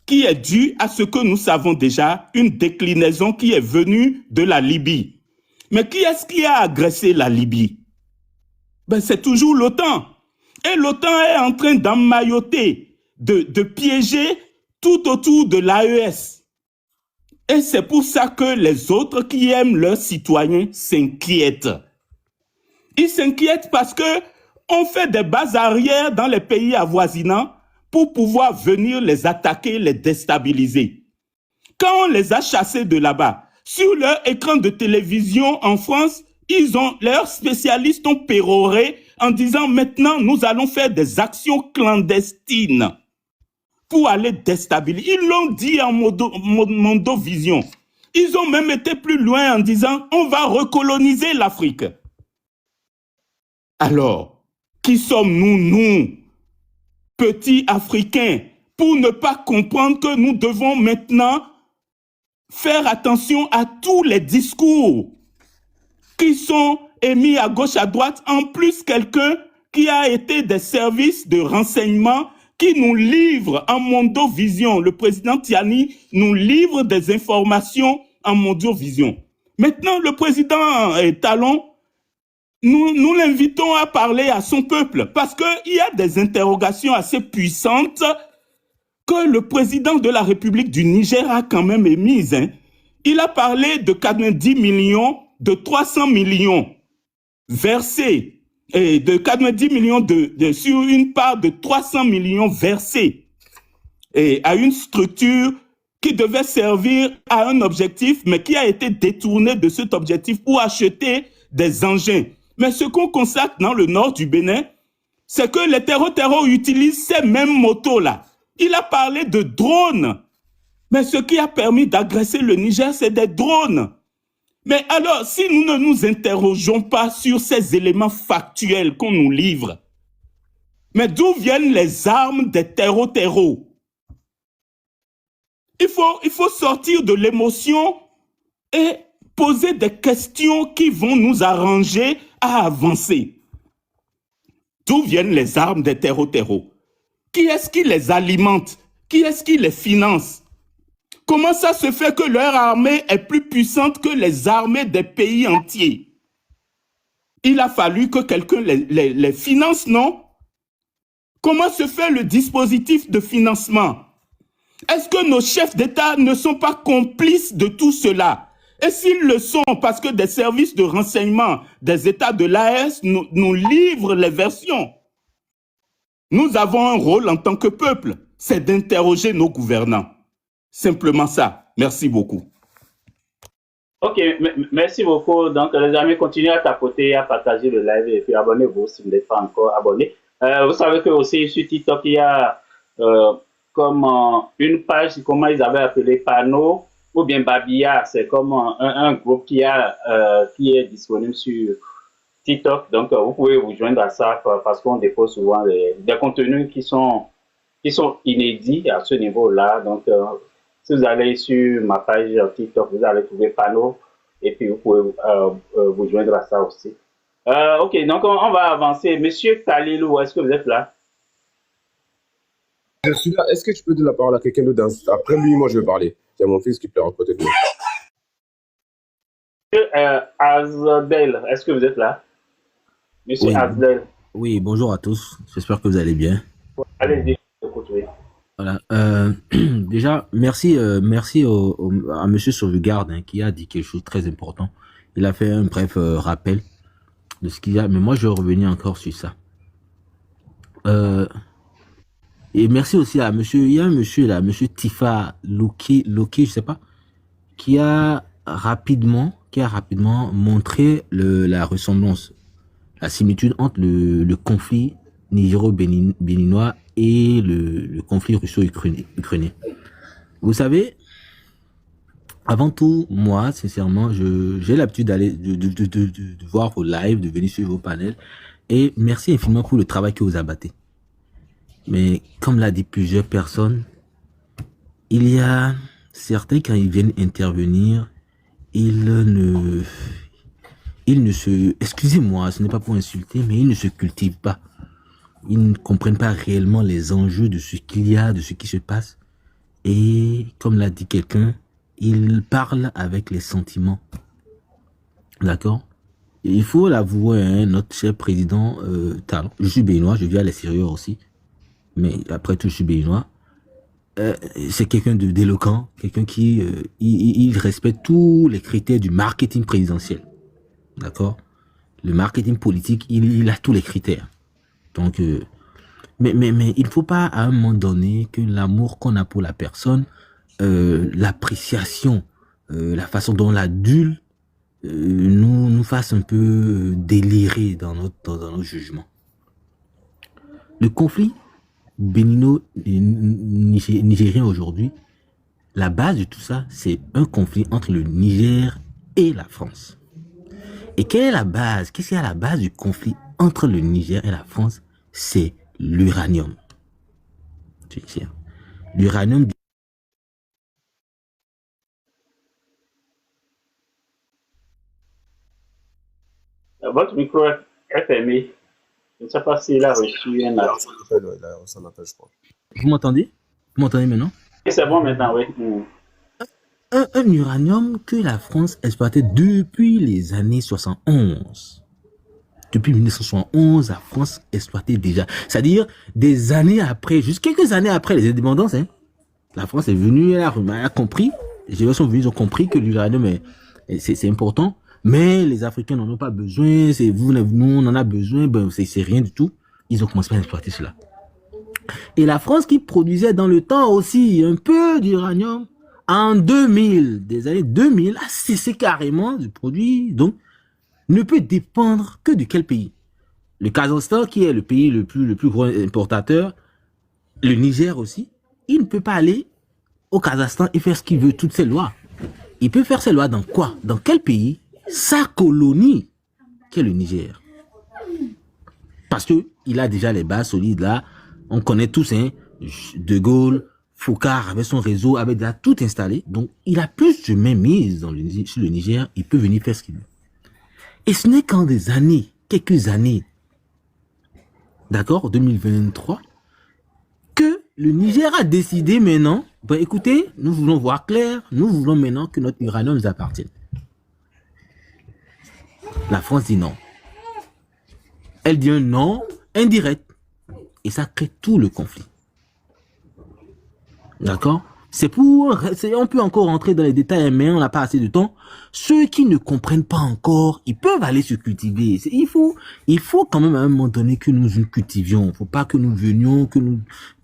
qui est dû à ce que nous savons déjà, une déclinaison qui est venue de la Libye. Mais qui est-ce qui a agressé la Libye? Ben, c'est toujours l'OTAN. Et l'OTAN est en train d'emmailloter, de piéger tout autour de l'AES. Et c'est pour ça que les autres qui aiment leurs citoyens s'inquiètent. Ils s'inquiètent parce que on fait des bases arrières dans les pays avoisinants pour pouvoir venir les attaquer, les déstabiliser. Quand on les a chassés de là-bas, sur leur écran de télévision en France, leurs spécialistes ont péroré en disant maintenant nous allons faire des actions clandestines pour aller déstabiliser. Ils l'ont dit en Mondovision. Ils ont même été plus loin en disant on va recoloniser l'Afrique. Alors, qui sommes-nous, nous, petits Africains, pour ne pas comprendre que nous devons maintenant faire attention à tous les discours qui sont émis à gauche, à droite, en plus quelqu'un qui a été des services de renseignement qui nous livre en Mondovision. Le président Tiani nous livre des informations en Mondovision. Maintenant, le président Talon, nous l'invitons à parler à son peuple parce qu'il y a des interrogations assez puissantes que le président de la République du Niger a quand même émises. Il a parlé de 90 millions, de 300 millions versés, et de 90 millions sur une part de 300 millions versés et à une structure qui devait servir à un objectif, mais qui a été détourné de cet objectif pour acheter des engins. Mais ce qu'on constate dans le nord du Bénin, c'est que les terreaux utilisent ces mêmes motos-là. Il a parlé de drones. Mais ce qui a permis d'agresser le Niger, c'est des drones. Mais alors, si nous ne nous interrogeons pas sur ces éléments factuels qu'on nous livre, mais d'où viennent les armes des terreaux? Il faut sortir de l'émotion et poser des questions qui vont nous arranger à avancer. D'où viennent les armes des terreaux? Qui est-ce qui les alimente? Qui est-ce qui les finance? Comment ça se fait que leur armée est plus puissante que les armées des pays entiers? Il a fallu que quelqu'un les finance, non? Comment se fait le dispositif de financement? Est-ce que nos chefs d'État ne sont pas complices de tout cela? Et s'ils le sont, parce que des services de renseignement des États de l'AES nous livrent les versions. Nous avons un rôle en tant que peuple, c'est d'interroger nos gouvernants. Simplement ça. Merci beaucoup. Ok, merci beaucoup. Donc, les amis, continuez à tapoter, à partager le live et puis abonnez-vous si vous n'êtes pas encore abonné. Vous savez que aussi sur TikTok, il y a comme une page, comment ils avaient appelé Pano ou bien Babia. C'est comme un groupe qui est disponible sur TikTok. Donc, vous pouvez vous joindre à ça parce qu'on dépose souvent des contenus qui sont inédits à ce niveau-là. Donc, si vous allez sur ma page TikTok, vous allez trouver Pano et puis vous pouvez vous joindre à ça aussi. Ok, donc on va avancer. Monsieur Kalilou, est-ce que vous êtes là? Je suis là. Est-ce que tu peux donner la parole à quelqu'un d'autre? Après lui, moi, je vais parler. Il y a mon fils qui pleure à côté de moi. Monsieur Azdel, est-ce que vous êtes là? Monsieur Oui, Azdel. oui, bonjour à tous. J'espère que vous allez bien. Allez-y, écoutez. Voilà. Déjà, merci à Monsieur Sauvegarde qui a dit quelque chose de très important. Il a fait un bref rappel de ce qu'il y a, mais moi je vais revenir encore sur ça. Et merci aussi à Monsieur. Il y a un Monsieur là, Monsieur Tifa Loki, je sais pas, qui a rapidement montré la ressemblance, la similitude entre le conflit nigéro-béninois et le conflit russo-ukrainien. Vous savez, avant tout, moi, sincèrement, j'ai l'habitude d'aller de voir vos lives, de venir sur vos panels, et merci infiniment pour le travail que vous abattez. Mais comme l'a dit plusieurs personnes, il y a certains, quand ils viennent intervenir, ils ne se, excusez-moi, ce n'est pas pour insulter, mais ils ne se cultivent pas. Ils ne comprennent pas réellement les enjeux de ce qu'il y a, de ce qui se passe. Et comme l'a dit quelqu'un, ils parlent avec les sentiments. D'accord? Il faut l'avouer, hein, notre cher président Talon. Je suis béninois, je vis à l'extérieur aussi. Mais après tout, je suis béninois. C'est quelqu'un d'éloquent, quelqu'un qui il respecte tous les critères du marketing présidentiel. D'accord? Le marketing politique, il a tous les critères. Donc, mais il ne faut pas à un moment donné que l'amour qu'on a pour la personne, l'appréciation, la façon dont on l'adule, nous fasse un peu délirer dans nos jugements. Le conflit bénino-nigérien aujourd'hui, la base de tout ça, c'est un conflit entre le Niger et la France. Et quelle est la base? Qu'est-ce qu'il y a à la base du conflit entre le Niger et la France? C'est l'uranium. L'uranium. Votre micro est fermé. Je ne sais pas s'il a reçu un appel. Ça m'appelle, je crois. Vous m'entendez? Vous m'entendez maintenant? C'est bon maintenant, oui. Un uranium que la France exploitait depuis les années 71. Depuis 1971, la France exploitait déjà. C'est-à-dire des années après, juste quelques années après les indépendances, hein, la France est venue, elle a compris, les générations sont venues, ils ont compris que l'uranium c'est important, mais les Africains n'en ont pas besoin, nous on en a besoin, ben c'est rien du tout. Ils ont commencé à exploiter cela. Et la France qui produisait dans le temps aussi un peu d'uranium, en 2000, des années 2000, a cessé carrément de produire, donc ne peut dépendre que de quel pays? Le Kazakhstan, qui est le pays le plus gros importateur, le Niger aussi, il ne peut pas aller au Kazakhstan et faire ce qu'il veut, toutes ces lois. Il peut faire ses lois dans quoi? Dans quel pays? Sa colonie, qui est le Niger. Parce que il a déjà les bases solides là, on connaît tous, hein, De Gaulle, Foucault avait son réseau, avait déjà tout installé. Donc, il a plus de mainmise sur le Niger. Il peut venir faire ce qu'il veut. Et ce n'est qu'en des années, quelques années, d'accord, 2023, que le Niger a décidé maintenant, ben écoutez, nous voulons voir clair, nous voulons maintenant que notre uranium nous appartienne. La France dit non. Elle dit un non indirect. Et ça crée tout le conflit. D'accord? On peut encore rentrer dans les détails, mais on n'a pas assez de temps. Ceux qui ne comprennent pas encore, ils peuvent aller se cultiver. Il faut quand même à un moment donné que nous nous cultivions. Il ne faut pas que nous venions,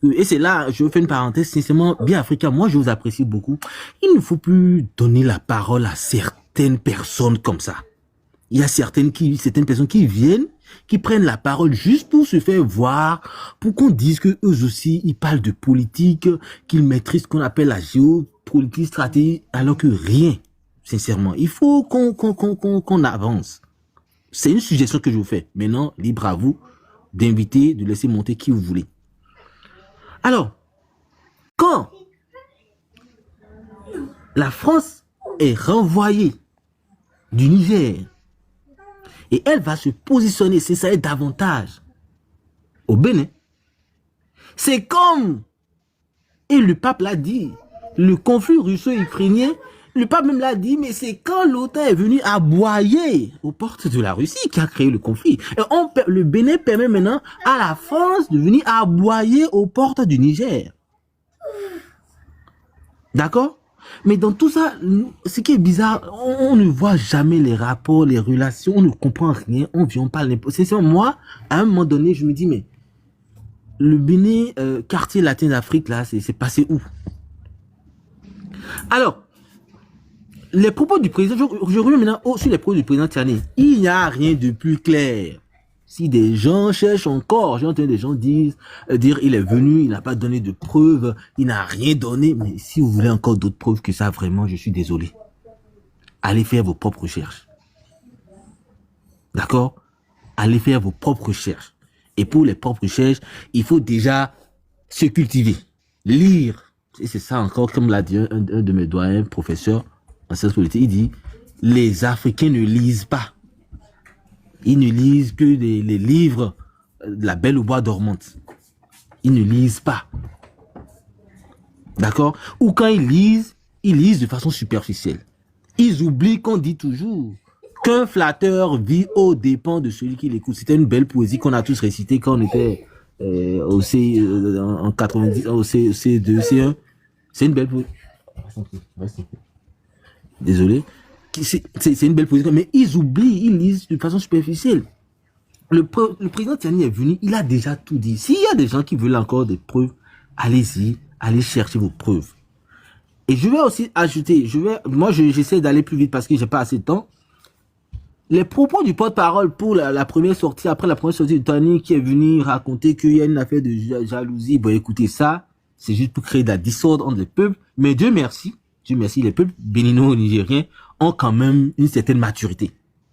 et c'est là, je fais une parenthèse, sincèrement, bien Africain, moi je vous apprécie beaucoup. Il ne faut plus donner la parole à certaines personnes comme ça. Il y a certaines personnes qui viennent, qui prennent la parole juste pour se faire voir, pour qu'on dise que eux aussi, ils parlent de politique, qu'ils maîtrisent ce qu'on appelle la géopolitique stratégique, alors que rien, sincèrement. Il faut qu'on avance. C'est une suggestion que je vous fais. Maintenant, libre à vous d'inviter, de laisser monter qui vous voulez. Alors, quand la France est renvoyée du Niger, et elle va se positionner, c'est ça, davantage au Bénin. C'est comme, et le pape l'a dit, le conflit russo-ukrainien, le pape même l'a dit, mais c'est quand l'OTAN est venu aboyer aux portes de la Russie qui a créé le conflit. Et le Bénin permet maintenant à la France de venir aboyer aux portes du Niger. D'accord? Mais dans tout ça, ce qui est bizarre, on ne voit jamais les rapports, les relations, on ne comprend rien, on vient pas n'importe. C'est moi, à un moment donné, je me dis, mais le Bénin, quartier latin d'Afrique, là, c'est passé où? Alors, les propos du président, je reviens maintenant sur les propos du président Tiani. Il n'y a rien de plus clair. Si des gens cherchent encore, j'ai entendu des gens dire il est venu, il n'a pas donné de preuves, il n'a rien donné. Mais si vous voulez encore d'autres preuves que ça, vraiment, je suis désolé. Allez faire vos propres recherches. D'accord? Allez faire vos propres recherches. Et pour les propres recherches, il faut déjà se cultiver, lire. Et c'est ça encore, comme l'a dit un de mes doyens, professeur en sciences politiques, il dit, les Africains ne lisent pas. Ils ne lisent que les livres de la Belle au bois dormante. Ils ne lisent pas. D'accord? Ou quand ils lisent de façon superficielle. Ils oublient qu'on dit toujours qu'un flatteur vit aux dépens de celui qui l'écoute. C'était une belle poésie qu'on a tous récitée quand on était en 90, au C2, C1. C'est une belle poésie. Désolé. C'est une belle position, mais ils oublient, ils lisent de façon superficielle. Le président Tiani est venu, il a déjà tout dit. S'il y a des gens qui veulent encore des preuves, allez-y, allez chercher vos preuves. Et je vais aussi ajouter, moi j'essaie d'aller plus vite parce que j'ai pas assez de temps. Les propos du porte-parole pour la première sortie, après la première sortie de Tiani qui est venu raconter qu'il y a une affaire de jalousie, bon écoutez ça, c'est juste pour créer de la dissordre entre les peuples, mais Dieu merci, les peuples bénino-nigériens ont quand même une certaine maturité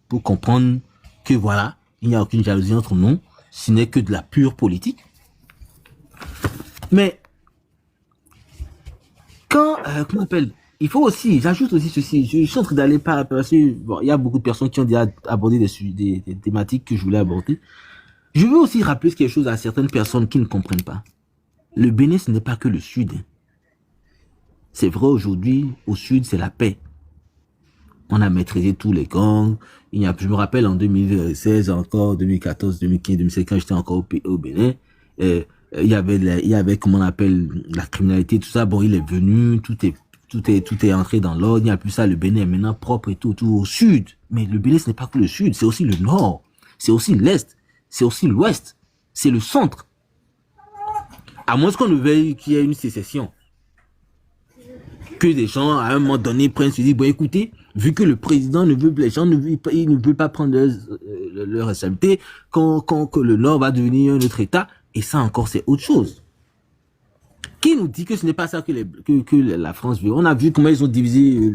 pour comprendre que voilà, il n'y a aucune jalousie entre nous, ce n'est que de la pure politique. Mais, comment on appelle, il faut aussi, j'ajoute aussi ceci, je suis en train d'aller parce que, bon, il y a beaucoup de personnes qui ont déjà abordé des thématiques que je voulais aborder. Je veux aussi rappeler quelque chose à certaines personnes qui ne comprennent pas. Le Bénin, ce n'est pas que le Sud. C'est vrai aujourd'hui, au Sud, c'est la paix. On a maîtrisé tous les gangs. Je me rappelle en 2016, encore 2014, 2015, 2016, quand j'étais encore au Bénin, il y avait, comment on appelle, la criminalité, tout ça. Bon, il est venu, tout est entré dans l'ordre. Il n'y a plus ça. Le Bénin est maintenant propre et tout au Sud. Mais le Bénin, ce n'est pas que le Sud, c'est aussi le Nord, c'est aussi l'Est, c'est aussi l'Ouest, c'est le centre. À moins qu'on ne veuille qu'il y ait une sécession. Que des gens, à un moment donné, prennent se disent, bon, écoutez, vu que le président ne veut, les gens ne veulent pas prendre leur responsabilité, que le Nord va devenir un autre État, et ça encore, c'est autre chose. Qui nous dit que ce n'est pas ça que la France veut? On a vu comment ils ont divisé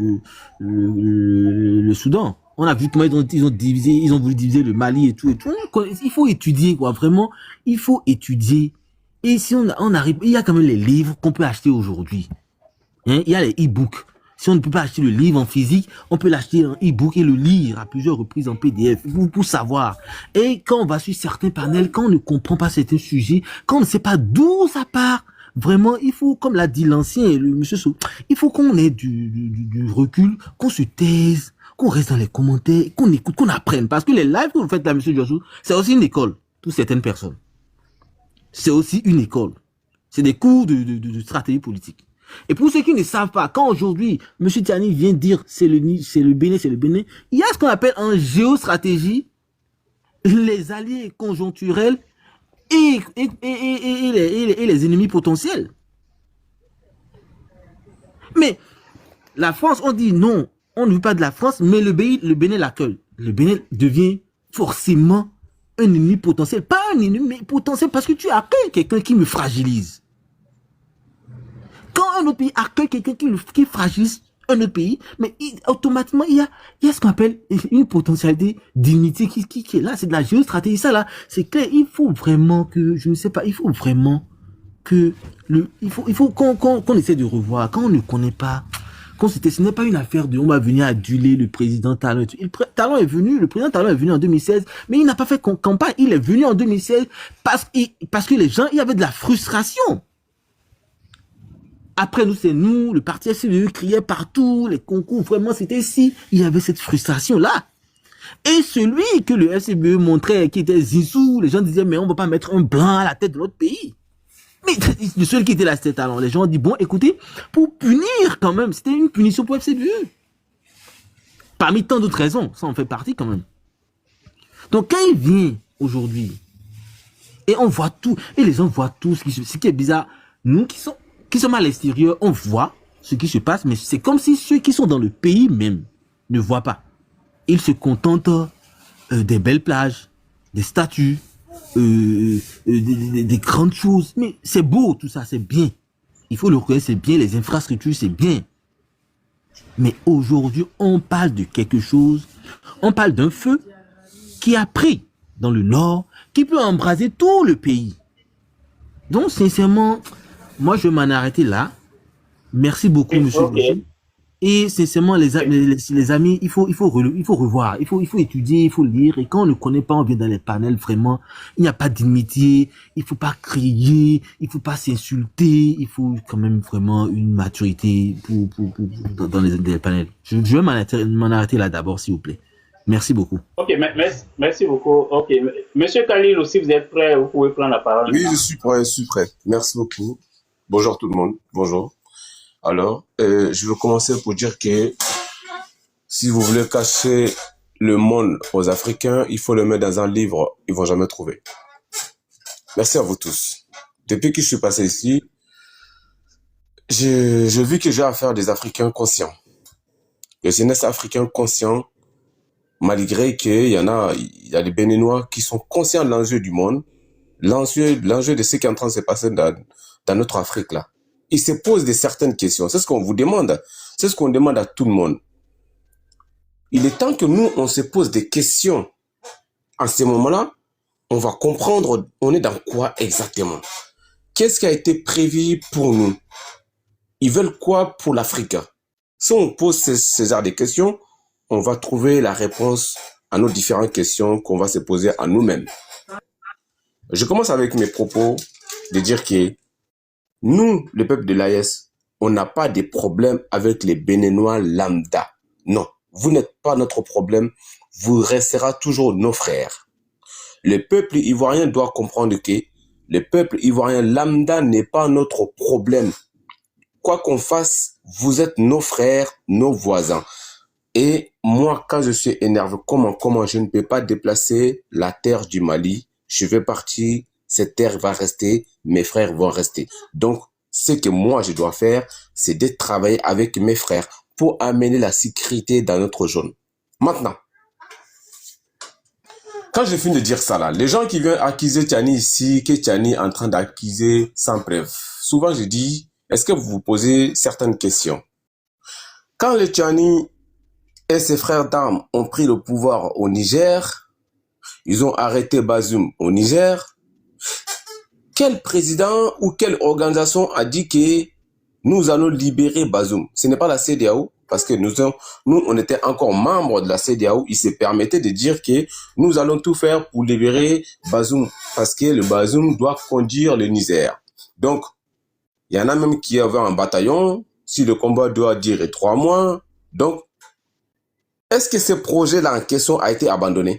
le Soudan. On a vu comment ils ont voulu diviser le Mali et tout. Il faut étudier, quoi, vraiment, il faut étudier. Et si on arrive, il y a quand même les livres qu'on peut acheter aujourd'hui. Hein, il y a les e-books. Si on ne peut pas acheter le livre en physique, on peut l'acheter en e-book et le lire à plusieurs reprises en PDF pour savoir. Et quand on va sur certains panels, quand on ne comprend pas certains sujets, quand on ne sait pas d'où ça part, vraiment, il faut, comme l'a dit l'ancien, le monsieur Sou, il faut qu'on ait du recul, qu'on se taise, qu'on reste dans les commentaires, qu'on écoute, qu'on apprenne. Parce que les lives que vous faites là, monsieur Jossou, c'est aussi une école pour certaines personnes. C'est aussi une école. C'est des cours de stratégie politique. Et pour ceux qui ne savent pas, quand aujourd'hui, M. Tiani vient dire c'est le Bénin, il y a ce qu'on appelle en géostratégie les alliés conjoncturels et les ennemis potentiels. Mais la France, on dit non, on ne veut pas de la France, mais le Bénin l'accueille. Le Bénin devient forcément un ennemi potentiel. Pas un ennemi potentiel parce que tu accueilles quelqu'un qui me fragilise. Quand un autre pays accueille quelqu'un qui fragilise un autre pays, mais automatiquement, il y a ce qu'on appelle une potentialité d'unité qui est là. C'est de la géostratégie. Ça, là, c'est clair. Il faut vraiment que, je ne sais pas, il faut vraiment que il faut qu'on essaie de revoir. Quand on ne connaît pas, ce n'est pas une affaire de on va venir aduler le président Talon. Le président Talon est venu en 2016, mais il n'a pas fait campagne. Il est venu en 2016 parce que les gens, il y avait de la frustration. Après, c'est nous, le parti FCBE criait partout, les concours, vraiment, c'était ici. Il y avait cette frustration-là. Et celui que le FCBE montrait, qui était Zizou, les gens disaient, mais on ne va pas mettre un blanc à la tête de notre pays. Mais le seul qui était là, c'était Talon. Les gens ont dit, bon, écoutez, pour punir quand même, c'était une punition pour FCBE. Parmi tant d'autres raisons, ça en fait partie quand même. Donc, quand il vient aujourd'hui, et on voit tout, et les gens voient tout, ce qui est bizarre, nous qui sommes à l'extérieur, on voit ce qui se passe, mais c'est comme si ceux qui sont dans le pays même ne voient pas. Ils se contentent des belles plages, des statues, des grandes choses. Mais c'est beau tout ça, c'est bien. Il faut le reconnaître, c'est bien, les infrastructures, c'est bien. Mais aujourd'hui, on parle de quelque chose, on parle d'un feu qui a pris dans le nord, qui peut embraser tout le pays. Donc, sincèrement, moi, je vais m'en arrêter là. Merci beaucoup, monsieur. Okay. Et sincèrement, les amis, il faut revoir, il faut étudier, il faut lire. Et quand on ne connaît pas, on vient dans les panels, vraiment. Il n'y a pas d'inimitié, il ne faut pas crier, il ne faut pas s'insulter. Il faut quand même vraiment une maturité dans les panels. Je vais m'en arrêter là d'abord, s'il vous plaît. Merci beaucoup. Ok, merci beaucoup. Ok, monsieur Khalil aussi, vous êtes prêt? Vous pouvez prendre la parole. Oui, je suis prêt. Merci beaucoup. Bonjour tout le monde. Bonjour. Alors, je veux commencer pour dire que si vous voulez cacher le monde aux Africains, il faut le mettre dans un livre. Ils vont jamais trouver. Merci à vous tous. Depuis que je suis passé ici, j'ai vu que j'ai affaire à des Africains conscients. Les jeunesses africains conscients, malgré qu'il y a des Béninois qui sont conscients de l'enjeu du monde, l'enjeu de ce qui est en train de se passer dans notre Afrique là. Ils se posent certaines questions. C'est ce qu'on vous demande. C'est ce qu'on demande à tout le monde. Il est temps que nous, on se pose des questions. À ce moment-là, on va comprendre on est dans quoi exactement. Qu'est-ce qui a été prévu pour nous? Ils veulent quoi pour l'Afrique? Si on pose ces genres de questions, on va trouver la réponse à nos différentes questions qu'on va se poser à nous-mêmes. Je commence avec mes propos de dire que nous, le peuple de l'AES, on n'a pas de problème avec les Béninois lambda. Non, vous n'êtes pas notre problème, vous resterez toujours nos frères. Le peuple ivoirien doit comprendre que le peuple ivoirien lambda n'est pas notre problème. Quoi qu'on fasse, vous êtes nos frères, nos voisins. Et moi, quand je suis énervé, comment je ne peux pas déplacer la terre du Mali, je vais partir, cette terre va rester, mes frères vont rester. Donc, ce que moi je dois faire, c'est de travailler avec mes frères pour amener la sécurité dans notre zone. Maintenant, quand je finis de dire ça là, les gens qui viennent accuser Tiani ici, que Tiani est en train d'accuser sans preuve, souvent je dis, est-ce que vous vous posez certaines questions? Quand le Tiani et ses frères d'armes ont pris le pouvoir au Niger, ils ont arrêté Bazoum au Niger, quel président ou quelle organisation a dit que nous allons libérer Bazoum? Ce n'est pas la CEDEAO, parce que nous, on était encore membres de la CEDEAO. Il se permettait de dire que nous allons tout faire pour libérer Bazoum, parce que le Bazoum doit conduire le Niger. Donc, il y en a même qui avaient un bataillon, si le combat doit durer 3 mois. Donc, est-ce que ce projet-là en question a été abandonné?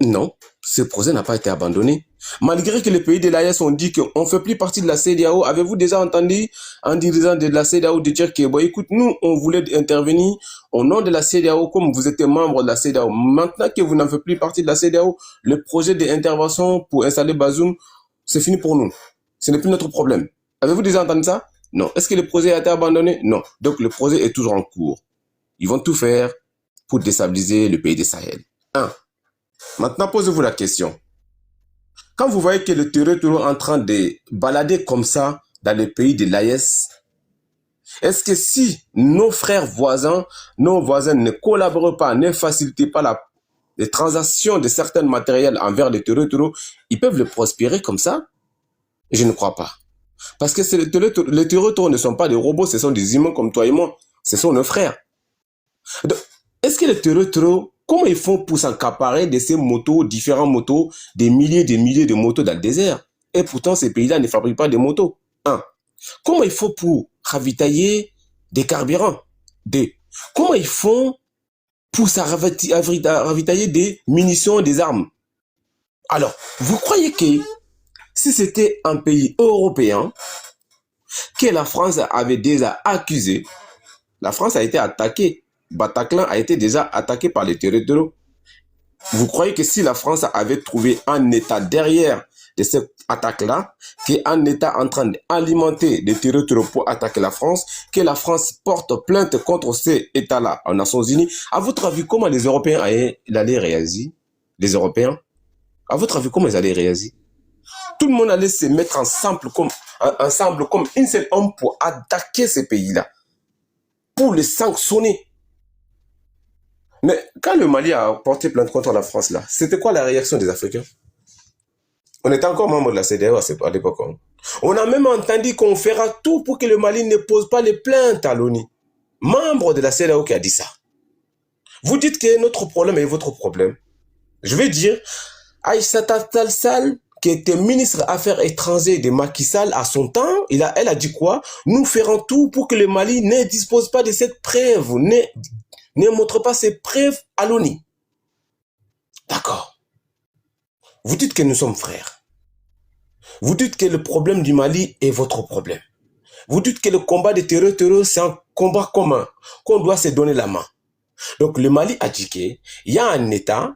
Non, ce projet n'a pas été abandonné. Malgré que les pays de l'AES ont dit qu'on ne fait plus partie de la CEDEAO, avez-vous déjà entendu un dirigeant de la CEDEAO de dire que, bon, écoute, nous, on voulait intervenir au nom de la CEDEAO, comme vous étiez membre de la CEDEAO. Maintenant que vous n'en faites plus partie de la CEDEAO, le projet d'intervention pour installer Bazoum, c'est fini pour nous. Ce n'est plus notre problème. Avez-vous déjà entendu ça? Non. Est-ce que le projet a été abandonné? Non. Donc, le projet est toujours en cours. Ils vont tout faire pour déstabiliser le pays de Sahel. 1. Maintenant, posez-vous la question. Quand vous voyez que le terrorisme est en train de balader comme ça dans les pays de l'AES, est-ce que si nos frères voisins, nos voisins ne collaborent pas, ne facilitent pas les transactions de certains matériels envers les terroristes, ils peuvent le prospérer comme ça? Je ne crois pas. Parce que les terroristes ne sont pas des robots, ce sont des humains comme toi et moi. Ce sont nos frères. Donc, est-ce que les terroristes, comment ils font pour s'accaparer de ces motos, différentes motos, des milliers de motos dans le désert? Et pourtant, ces pays-là ne fabriquent pas de motos. 1. Comment il faut pour ravitailler des carburants? 2. Comment ils font pour ravitailler des munitions, des armes? Alors, vous croyez que si c'était un pays européen, que la France avait déjà accusé, la France a été attaquée, Bataclan a été déjà attaqué par les terroristes. Vous croyez que si la France avait trouvé un État derrière de cette attaque-là, qu'un État en train d'alimenter des terroristes pour attaquer la France, que la France porte plainte contre ces États-là aux Nations Unies, à votre avis, comment les Européens allaient réagir? Les Européens, à votre avis, comment ils allaient réagir? Tout le monde allait se mettre ensemble comme un seul homme pour attaquer ces pays-là, pour les sanctionner. Mais quand le Mali a porté plainte contre la France, là, c'était quoi la réaction des Africains? On était encore membre de la CEDEAO à l'époque. On a même entendu qu'on fera tout pour que le Mali ne pose pas les plaintes à l'ONU. Membre de la CEDEAO qui a dit ça. Vous dites que notre problème est votre problème. Je vais dire, Aïssata Tall Sall, qui était ministre Affaires étrangères de Macky Sall à son temps, elle a dit quoi? Nous ferons tout pour que le Mali ne dispose pas de cette preuve, ne montre pas ces preuves à l'ONU. D'accord. Vous dites que nous sommes frères. Vous dites que le problème du Mali est votre problème. Vous dites que le combat des terroristes, c'est un combat commun, qu'on doit se donner la main. Donc le Mali a dit qu'il y a un État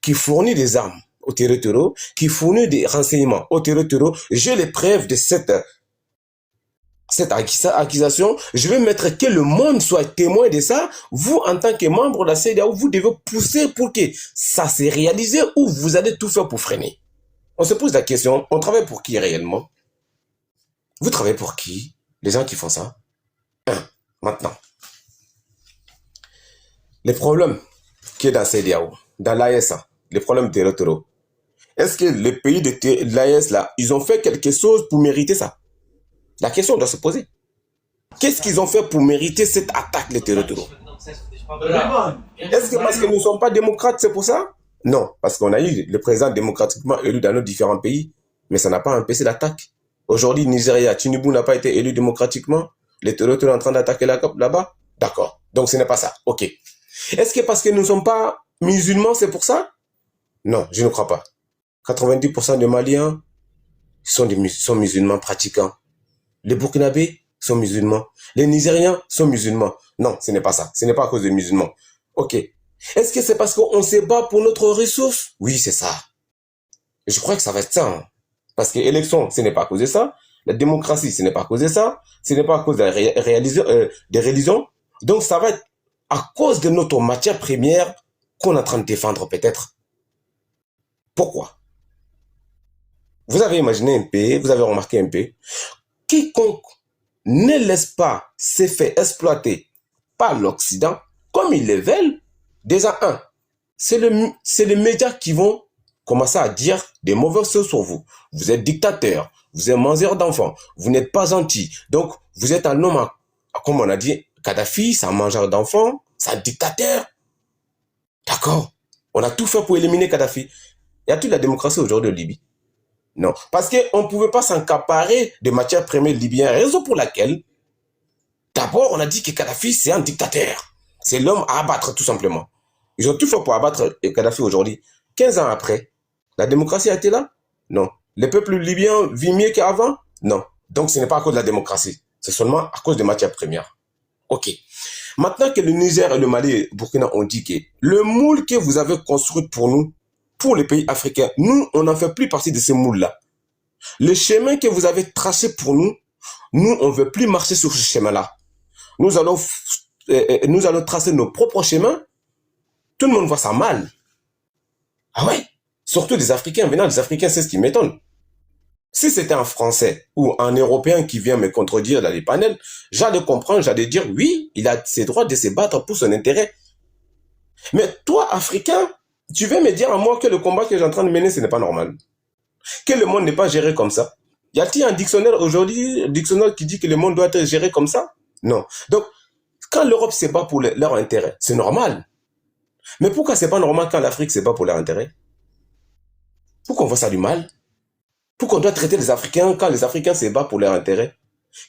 qui fournit des armes aux terroristes, qui fournit des renseignements aux terroristes. J'ai les preuves de cette accusation. Je vais mettre que le monde soit témoin de ça. Vous, en tant que membre de la CEDEAO, vous devez pousser pour que ça se réalise ou vous allez tout faire pour freiner. On se pose la question, on travaille pour qui réellement? Vous travaillez pour qui? Les gens qui font ça? Maintenant. Les problèmes qui est dans CEDEAO, dans l'AES, les problèmes territoriaux. Est-ce que les pays de l'AES, là, ils ont fait quelque chose pour mériter ça? La question doit se poser. Qu'est-ce qu'ils ont fait pour mériter cette attaque, les territoriaux? Est-ce que parce que nous ne sommes pas démocrates, c'est pour ça? Non, parce qu'on a eu le président démocratiquement élu dans nos différents pays, mais ça n'a pas empêché l'attaque. Aujourd'hui, Nigeria, Tinubu n'a pas été élu démocratiquement. Les terroristes sont en train d'attaquer là-bas. D'accord. Donc ce n'est pas ça. Ok. Est-ce que parce que nous ne sommes pas musulmans, c'est pour ça? Non, je ne crois pas. 90% des Maliens sont musulmans pratiquants. Les Burkinabés sont musulmans. Les Nigériens sont musulmans. Non, ce n'est pas ça. Ce n'est pas à cause des musulmans. Ok. Est-ce que c'est parce qu'on se bat pour notre ressource? Oui, c'est ça. Je crois que ça va être ça. Hein. Parce que l'élection, ce n'est pas à cause de ça. La démocratie, ce n'est pas à cause de ça. Ce n'est pas à cause des religions. Donc, ça va être à cause de notre matière première qu'on est en train de défendre peut-être. Pourquoi? Vous avez imaginé un peu, vous avez remarqué un peu, quiconque ne laisse pas se faire exploiter par l'Occident, comme ils le veulent, déjà c'est les médias qui vont commencer à dire des mauvaises choses sur vous. Vous êtes dictateur, vous êtes mangeur d'enfants, vous n'êtes pas gentil. Donc, vous êtes un homme, comme on a dit, Kadhafi, c'est un mangeur d'enfants, c'est un dictateur. D'accord? On a tout fait pour éliminer Kadhafi. Y a-t-il la démocratie aujourd'hui en Libye? Non. Parce qu'on ne pouvait pas s'accaparer des matières premières libyennes, raison pour laquelle, d'abord, on a dit que Kadhafi, c'est un dictateur. C'est l'homme à abattre, tout simplement. Ils ont tout fait pour abattre Kadhafi aujourd'hui. 15 ans après, la démocratie a été là? Non. Les peuples libyens vivent mieux qu'avant? Non. Donc, ce n'est pas à cause de la démocratie. C'est seulement à cause des matières premières. OK. Maintenant que le Niger et le Mali et le Burkina ont dit que le moule que vous avez construit pour nous, pour les pays africains, nous, on n'en fait plus partie de ces moules-là. Le chemin que vous avez tracé pour nous, nous, on ne veut plus marcher sur ce chemin-là. Nous allons tracer nos propres chemins. Tout le monde voit ça mal. Ah ouais? Surtout des Africains. Maintenant, les Africains, c'est ce qui m'étonne. Si c'était un Français ou un Européen qui vient me contredire dans les panels, j'allais comprendre, j'allais dire oui, il a ses droits de se battre pour son intérêt. Mais toi, Africain, tu veux me dire à moi que le combat que j'ai en train de mener, ce n'est pas normal. Que le monde n'est pas géré comme ça. Y a-t-il un dictionnaire aujourd'hui, un dictionnaire qui dit que le monde doit être géré comme ça? Non. Donc, quand l'Europe se bat pour leur intérêt, c'est normal. Mais pourquoi c'est pas normal quand l'Afrique se bat pour leur intérêt? Pourquoi on voit ça du mal? Pourquoi on doit traiter les Africains quand les Africains se battent pour leur intérêt?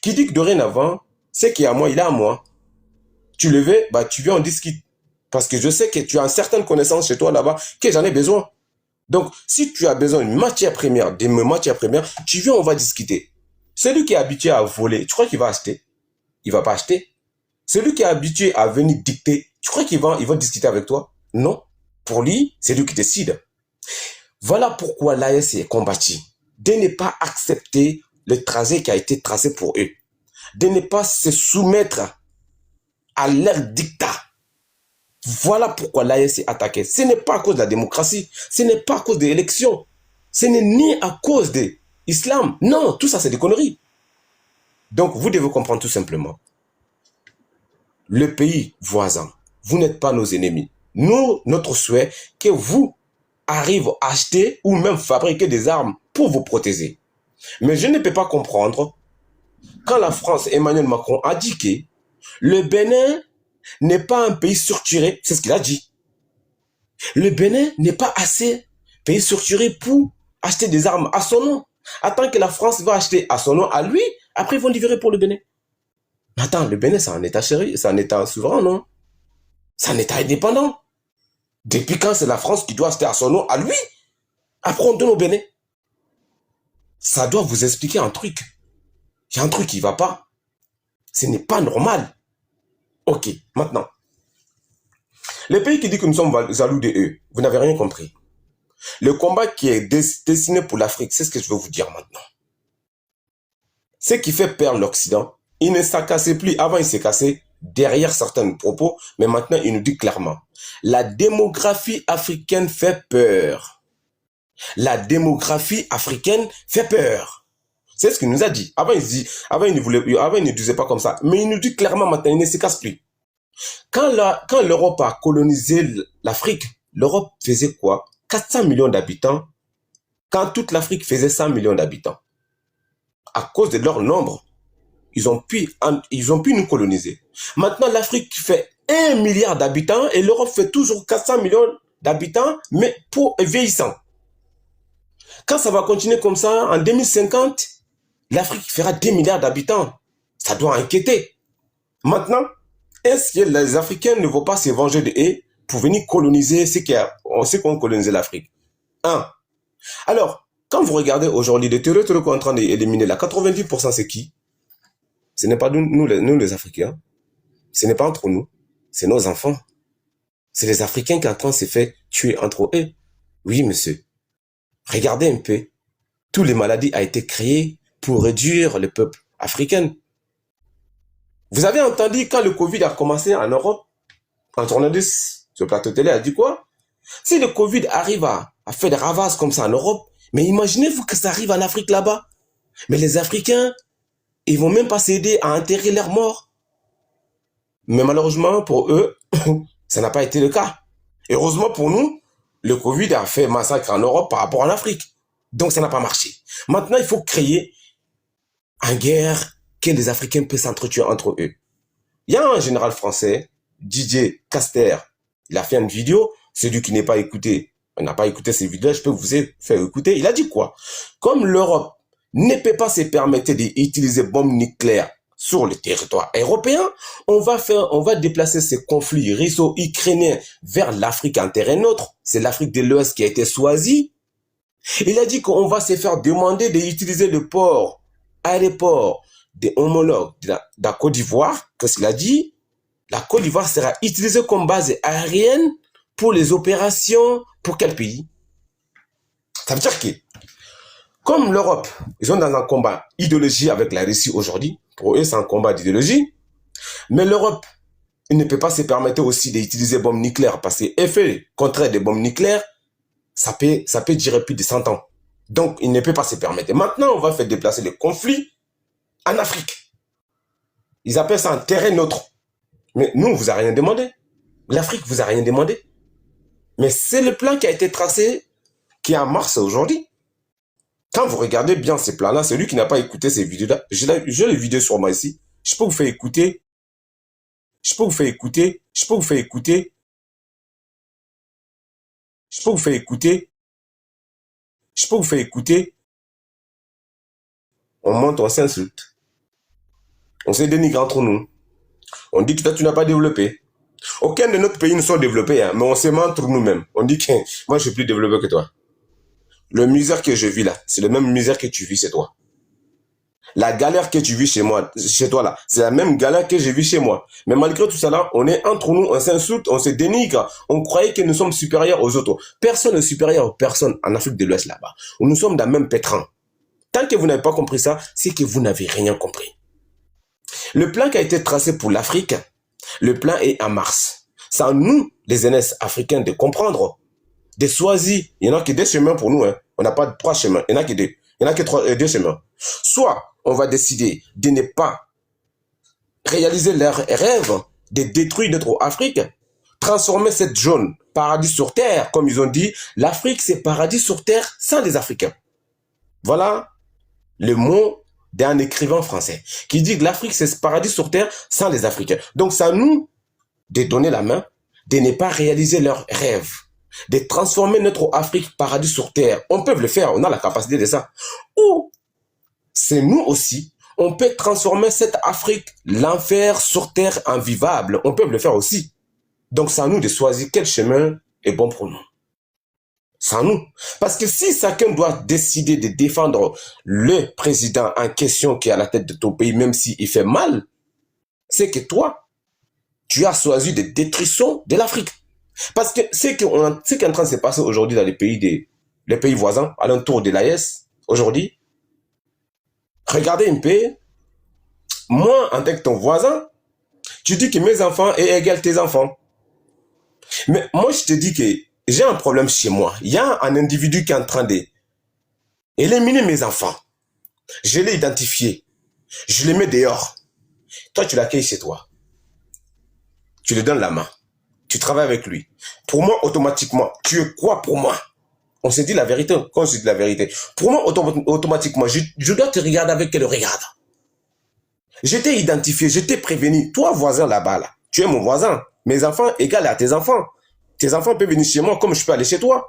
Qui dit que dorénavant, c'est qui est à moi, il est à moi. Tu le veux, bah, tu viens, on discute. Parce que je sais que tu as une certaine connaissance chez toi là-bas, que j'en ai besoin. Donc, si tu as besoin d'une matière première, de mes matières premières, tu viens, on va discuter. Celui qui est habitué à voler, tu crois qu'il va acheter? Il va pas acheter. Celui qui est habitué à venir dicter, tu crois qu'il va discuter avec toi? Non. Pour lui, c'est lui qui décide. Voilà pourquoi l'AES est combattu. De ne pas accepter le tracé qui a été tracé pour eux. De ne pas se soumettre à leur dictat. Voilà pourquoi l'AES est attaqué. Ce n'est pas à cause de la démocratie. Ce n'est pas à cause de l'élection. Ce n'est ni à cause de l'islam. Non, tout ça c'est des conneries. Donc vous devez comprendre tout simplement. Le pays voisin, vous n'êtes pas nos ennemis. Nous, notre souhait, que vous arrivez à acheter ou même fabriquer des armes pour vous protéger. Mais je ne peux pas comprendre quand la France, Emmanuel Macron, a dit que le Bénin n'est pas un pays structuré, c'est ce qu'il a dit. Le Bénin n'est pas assez pays structuré pour acheter des armes à son nom. Attends que la France va acheter à son nom à lui, après ils vont livrer pour le Bénin. Attends, le Bénin c'est un état chéri, c'est un état souverain, non? C'est un état indépendant. Depuis quand c'est la France qui doit acheter à son nom à lui? Après on donne au Bénin. Ça doit vous expliquer un truc. Il y a un truc qui ne va pas. Ce n'est pas normal. Ok, maintenant. Les pays qui disent que nous sommes jaloux de eux, vous n'avez rien compris. Le combat qui est destiné pour l'Afrique, c'est ce que je veux vous dire maintenant. Ce qui fait perdre l'Occident, il ne s'est cassé plus. Avant, il s'est cassé derrière certains propos, mais maintenant, il nous dit clairement. La démographie africaine fait peur. La démographie africaine fait peur. C'est ce qu'il nous a dit. Avant, il ne disait pas comme ça. Mais il nous dit clairement maintenant, il ne se casse plus. Quand l'Europe a colonisé l'Afrique, l'Europe faisait quoi? 400 millions d'habitants, quand toute l'Afrique faisait 100 millions d'habitants. À cause de leur nombre, ils ont pu nous coloniser. Maintenant, l'Afrique fait 1 milliard d'habitants et l'Europe fait toujours 400 millions d'habitants, mais pour vieillissant. Quand ça va continuer comme ça, en 2050, l'Afrique fera 2 milliards d'habitants. Ça doit inquiéter. Maintenant, est-ce que les Africains ne vont pas se venger de eux pour venir coloniser ceux qui ont colonisé l'Afrique? Alors, quand vous regardez aujourd'hui les territoires qu'on est en train d'éliminer, là, 90% c'est qui? Ce n'est pas nous les Africains. Ce n'est pas entre nous. C'est nos enfants. C'est les Africains qui sont en train de se faire tuer entre eux. Oui, monsieur. Regardez un peu. Toutes les maladies ont été créées pour réduire le peuple africain. Vous avez entendu quand le Covid a commencé en Europe, un journaliste sur le plateau télé a dit quoi? Si le Covid arrive à faire des ravages comme ça en Europe, mais imaginez-vous que ça arrive en Afrique là-bas. Mais les Africains, ils vont même pas s'aider à enterrer leurs morts. Mais malheureusement pour eux, ça n'a pas été le cas. Et heureusement pour nous, le Covid a fait massacre en Europe par rapport en Afrique. Donc ça n'a pas marché. Maintenant, il faut créer une guerre que les Africains peuvent s'entretuer entre eux. Il y a un général français, Didier Caster, il a fait une vidéo, celui qui n'est pas écouté, on n'a pas écouté ces vidéos, je peux vous faire écouter, il a dit quoi? Comme l'Europe ne peut pas se permettre d'utiliser bombes nucléaires sur le territoire européen, on va déplacer ces conflits russo-ukrainiens vers l'Afrique en terrain neutre. C'est l'Afrique de l'Ouest qui a été choisie. Il a dit qu'on va se faire demander d'utiliser le aéroport des homologues de la Côte d'Ivoire. Qu'est-ce qu'il a dit? La Côte d'Ivoire sera utilisée comme base aérienne pour les opérations. Pour quel pays? Ça veut dire que, comme l'Europe, ils sont dans un combat idéologie avec la Russie aujourd'hui. Pour eux, c'est un combat d'idéologie. Mais l'Europe, il ne peut pas se permettre aussi d'utiliser bombes nucléaires parce que l'effet contraire des bombes nucléaires, ça peut durer plus de 100 ans. Donc, il ne peut pas se permettre. Maintenant, on va faire déplacer les conflits en Afrique. Ils appellent ça un terrain neutre. Mais nous, on vous a rien demandé. L'Afrique vous a rien demandé. Mais c'est le plan qui a été tracé, qui est en mars aujourd'hui. Quand vous regardez bien ces plans-là, celui qui n'a pas écouté ces vidéos-là, j'ai les vidéos sur moi ici. Je peux vous faire écouter. Je peux vous faire écouter. Je peux vous faire écouter. Je peux vous faire écouter. Je peux vous faire écouter. On monte, on s'insulte. On se dénigre entre nous. On dit que toi, tu n'as pas développé. Aucun de notre pays ne sont développés, hein, mais on se ment entre nous-mêmes. On dit que moi, je suis plus développé que toi. Le misère que je vis là, c'est le même misère que tu vis chez toi. La galère que tu vis chez toi là, c'est la même galère que je vis chez moi. Mais malgré tout ça là, on est entre nous, on s'insulte, on se dénigre. On croyait que nous sommes supérieurs aux autres. Personne n'est supérieur aux personnes en Afrique de l'Ouest là-bas. Nous sommes dans le même pétrin. Tant que vous n'avez pas compris ça, c'est que vous n'avez rien compris. Le plan qui a été tracé pour l'Afrique, le plan est en mars. C'est à nous, les aînés africains, de comprendre, de choisir. Il n'y en a que deux chemins pour nous. Hein. On n'a pas trois chemins. Il n'y en a que deux. Il n'y en a que deux chemins. Soit on va décider de ne pas réaliser leur rêve de détruire notre Afrique, transformer cette zone paradis sur terre, comme ils ont dit, l'Afrique c'est paradis sur terre sans les Africains. Voilà le mot d'un écrivain français qui dit que l'Afrique c'est paradis sur terre sans les Africains. Donc c'est à nous de donner la main, de ne pas réaliser leurs rêves, de transformer notre Afrique paradis sur terre. On peut le faire, on a la capacité de ça. Ou c'est nous aussi, on peut transformer cette Afrique, l'enfer sur terre invivable. On peut le faire aussi. Donc c'est à nous de choisir quel chemin est bon pour nous. C'est à nous. Parce que si chacun doit décider de défendre le président en question qui est à la tête de ton pays, même s'il fait mal, c'est que toi, tu as choisi des détructions de l'Afrique. Parce que ce qui est en train de se passer aujourd'hui dans les pays voisins, alentour de l'AES, aujourd'hui, regardez un peu, moi, en tant que ton voisin, tu dis que mes enfants est égal tes enfants. Mais moi, je te dis que j'ai un problème chez moi. Il y a un individu qui est en train d'éliminer mes enfants. Je l'ai identifié. Je le mets dehors. Toi, tu l'accueilles chez toi. Tu lui donnes la main. Tu travailles avec lui. Pour moi, automatiquement, tu es quoi pour moi? On se dit la vérité, quand on se dit la vérité. Pour moi, automatiquement, je dois te regarder avec quel regard. Je t'ai identifié, je t'ai prévenu. Toi, voisin là-bas, là, tu es mon voisin. Mes enfants égale à tes enfants. Tes enfants peuvent venir chez moi comme je peux aller chez toi.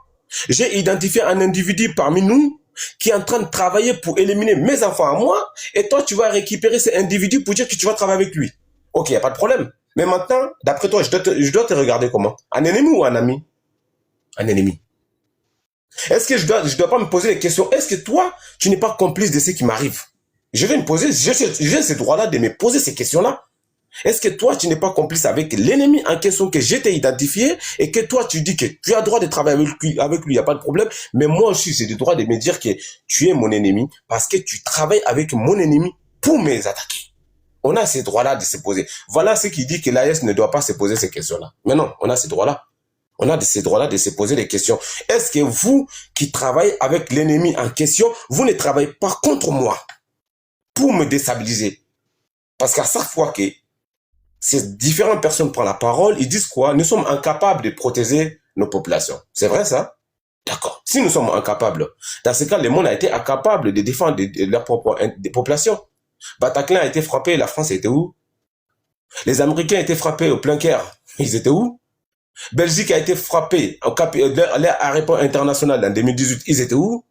J'ai identifié un individu parmi nous qui est en train de travailler pour éliminer mes enfants à moi. Et toi, tu vas récupérer cet individu pour dire que tu vas travailler avec lui. Ok, il n'y a pas de problème. Mais maintenant, d'après toi, je dois te regarder comment? Un ennemi ou un ami? Un ennemi. Est-ce que je dois pas me poser les questions? Est-ce que toi, tu n'es pas complice de ce qui m'arrive? Je vais me poser, j'ai ce droit-là de me poser ces questions-là. Est-ce que toi, tu n'es pas complice avec l'ennemi en question que j'ai identifié et que toi, tu dis que tu as le droit de travailler avec lui, il n'y a pas de problème. Mais moi aussi, j'ai le droit de me dire que tu es mon ennemi parce que tu travailles avec mon ennemi pour m'attaquer. On a ces droits-là de se poser. Voilà ce qui dit que l'AES ne doit pas se poser ces questions-là. Mais non, on a ces droits-là. On a ces droits-là de se poser des questions. Est-ce que vous qui travaillez avec l'ennemi en question, vous ne travaillez pas contre moi pour me déstabiliser? Parce qu'à chaque fois que ces différentes personnes prennent la parole, ils disent quoi? Nous sommes incapables de protéger nos populations. C'est vrai ça? D'accord. Si nous sommes incapables, dans ce cas, le monde a été incapable de défendre leur propre population. Bataclan a été frappé, la France était où? Les Américains ont été frappés au plein Caire, ils étaient où? Belgique a été frappé à l'aéroport international en 2018, ils étaient où?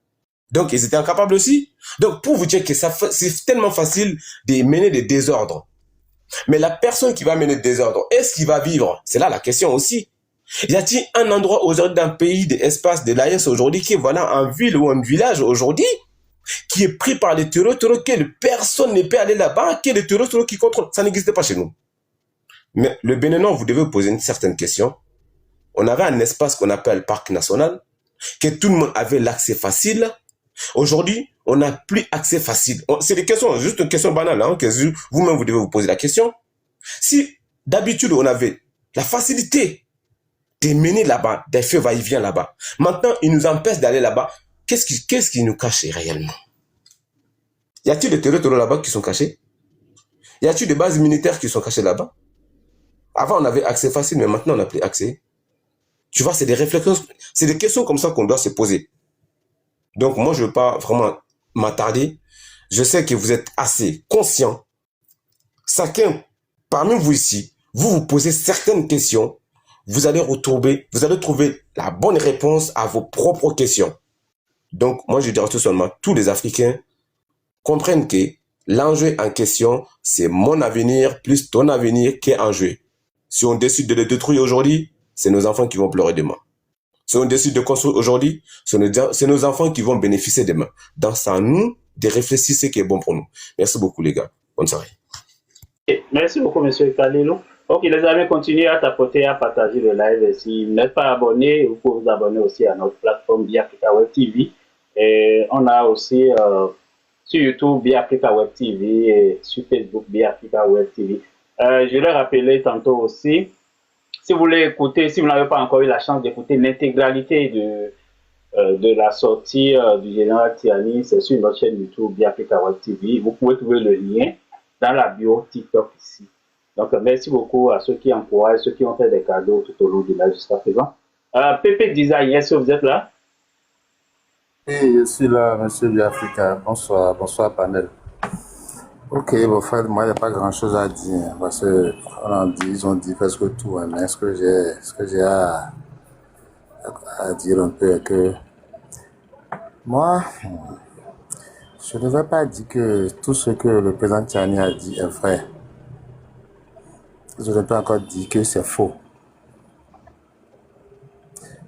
Donc, ils étaient incapables aussi. Donc, pour vous dire que c'est tellement facile de mener des désordres. Mais la personne qui va mener des désordres, est-ce qu'il va vivre? C'est là la question aussi. Y a-t-il un endroit aujourd'hui d'un pays, d'espace de l'AES aujourd'hui qui est voilà en ville ou en village aujourd'hui qui est pris par les terroristes, que personne ne peut aller là-bas, que les terroristes qui contrôlent? Ça n'existe pas chez nous. Mais le Bénin, vous devez vous poser une certaine question. On avait un espace qu'on appelle parc national, que tout le monde avait l'accès facile. Aujourd'hui, on n'a plus accès facile. C'est des questions, juste une question banale, hein, que vous-même vous devez vous poser la question. Si d'habitude on avait la facilité de mener là-bas, des feux va-et-vient là-bas, maintenant ils nous empêchent d'aller là-bas, qu'est-ce qui nous cache réellement? Y a-t-il des terroristes là-bas qui sont cachés? Y a-t-il des bases militaires qui sont cachées là-bas? Avant on avait accès facile, mais maintenant on n'a plus accès. Tu vois, c'est des réflexions, c'est des questions comme ça qu'on doit se poser. Donc moi, je ne veux pas vraiment m'attarder. Je sais que vous êtes assez conscients. Chacun, parmi vous ici, vous posez certaines questions. Vous allez trouver la bonne réponse à vos propres questions. Donc moi, je dirais tout seulement, tous les Africains comprennent que l'enjeu en question, c'est mon avenir plus ton avenir qui est en jeu. Si on décide de le détruire aujourd'hui, c'est nos enfants qui vont pleurer demain. Si on décide de construire aujourd'hui, c'est nos enfants qui vont bénéficier demain. Donc, c'est à nous de réfléchir ce qui est bon pour nous. Merci beaucoup, les gars. Bonne soirée. Merci beaucoup, M. Kalilou. Ok, les amis, continuez à tapoter, à partager le live. Et si vous n'êtes pas abonné, vous pouvez vous abonner aussi à notre plateforme Biafrica Web TV. Et on a aussi sur YouTube Biafrica Web TV et sur Facebook Biafrica Web TV. Je l'ai rappelé tantôt aussi. Si vous voulez écouter, si vous n'avez pas encore eu la chance d'écouter l'intégralité de la sortie du général Tiani, c'est sur notre chaîne YouTube Biafrica Web TV. Vous pouvez trouver le lien dans la bio TikTok ici. Donc, merci beaucoup à ceux qui encouragent, ceux qui ont fait des cadeaux tout au long de la jusqu'à présent. Pépé Design, est-ce que vous êtes là? Oui, je suis là, monsieur Biafrica. Bonsoir, bonsoir, panel. Ok, bon frère, moi, il n'y a pas grand-chose à dire, parce que ils ont dit presque tout, hein, mais ce que j'ai à dire un peu est que moi, je ne vais pas dire que tout ce que le président Tiani a dit est vrai. Je ne peux encore dire que c'est faux.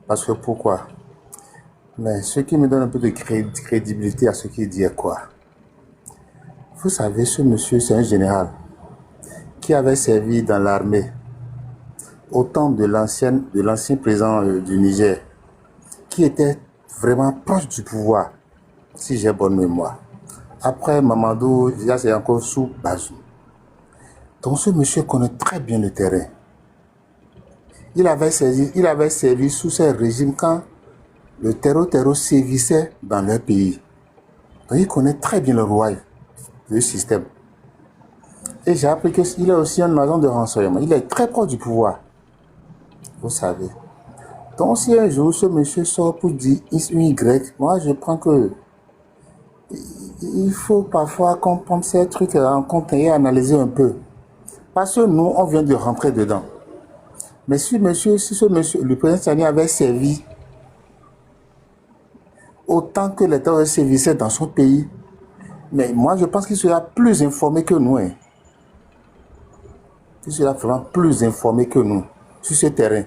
Parce que pourquoi? Mais ce qui me donne un peu de crédibilité à ce qu'il dit est quoi? Vous savez, ce monsieur, c'est un général qui avait servi dans l'armée au temps de l'ancien président du Niger, qui était vraiment proche du pouvoir, si j'ai bonne mémoire. Après Mamadou, c'est encore sous Bazoum. Donc ce monsieur connaît très bien le terrain. Il avait servi sous ce régime quand le terreau sévissait dans leur pays. Donc il connaît très bien le royaume, le système. Et j'ai appris qu'il est aussi un agent de renseignement. Il est très proche du pouvoir. Vous savez. Donc si un jour ce monsieur sort pour dire Y, moi je prends que il faut parfois comprendre ces trucs en compte et analyser un peu. Parce que nous, on vient de rentrer dedans. Mais si ce monsieur, le président Tiani avait servi autant que les terroristes servissaient dans son pays, mais moi je pense qu'il sera plus informé que nous. Hein. Il sera vraiment plus informé que nous sur ce terrain.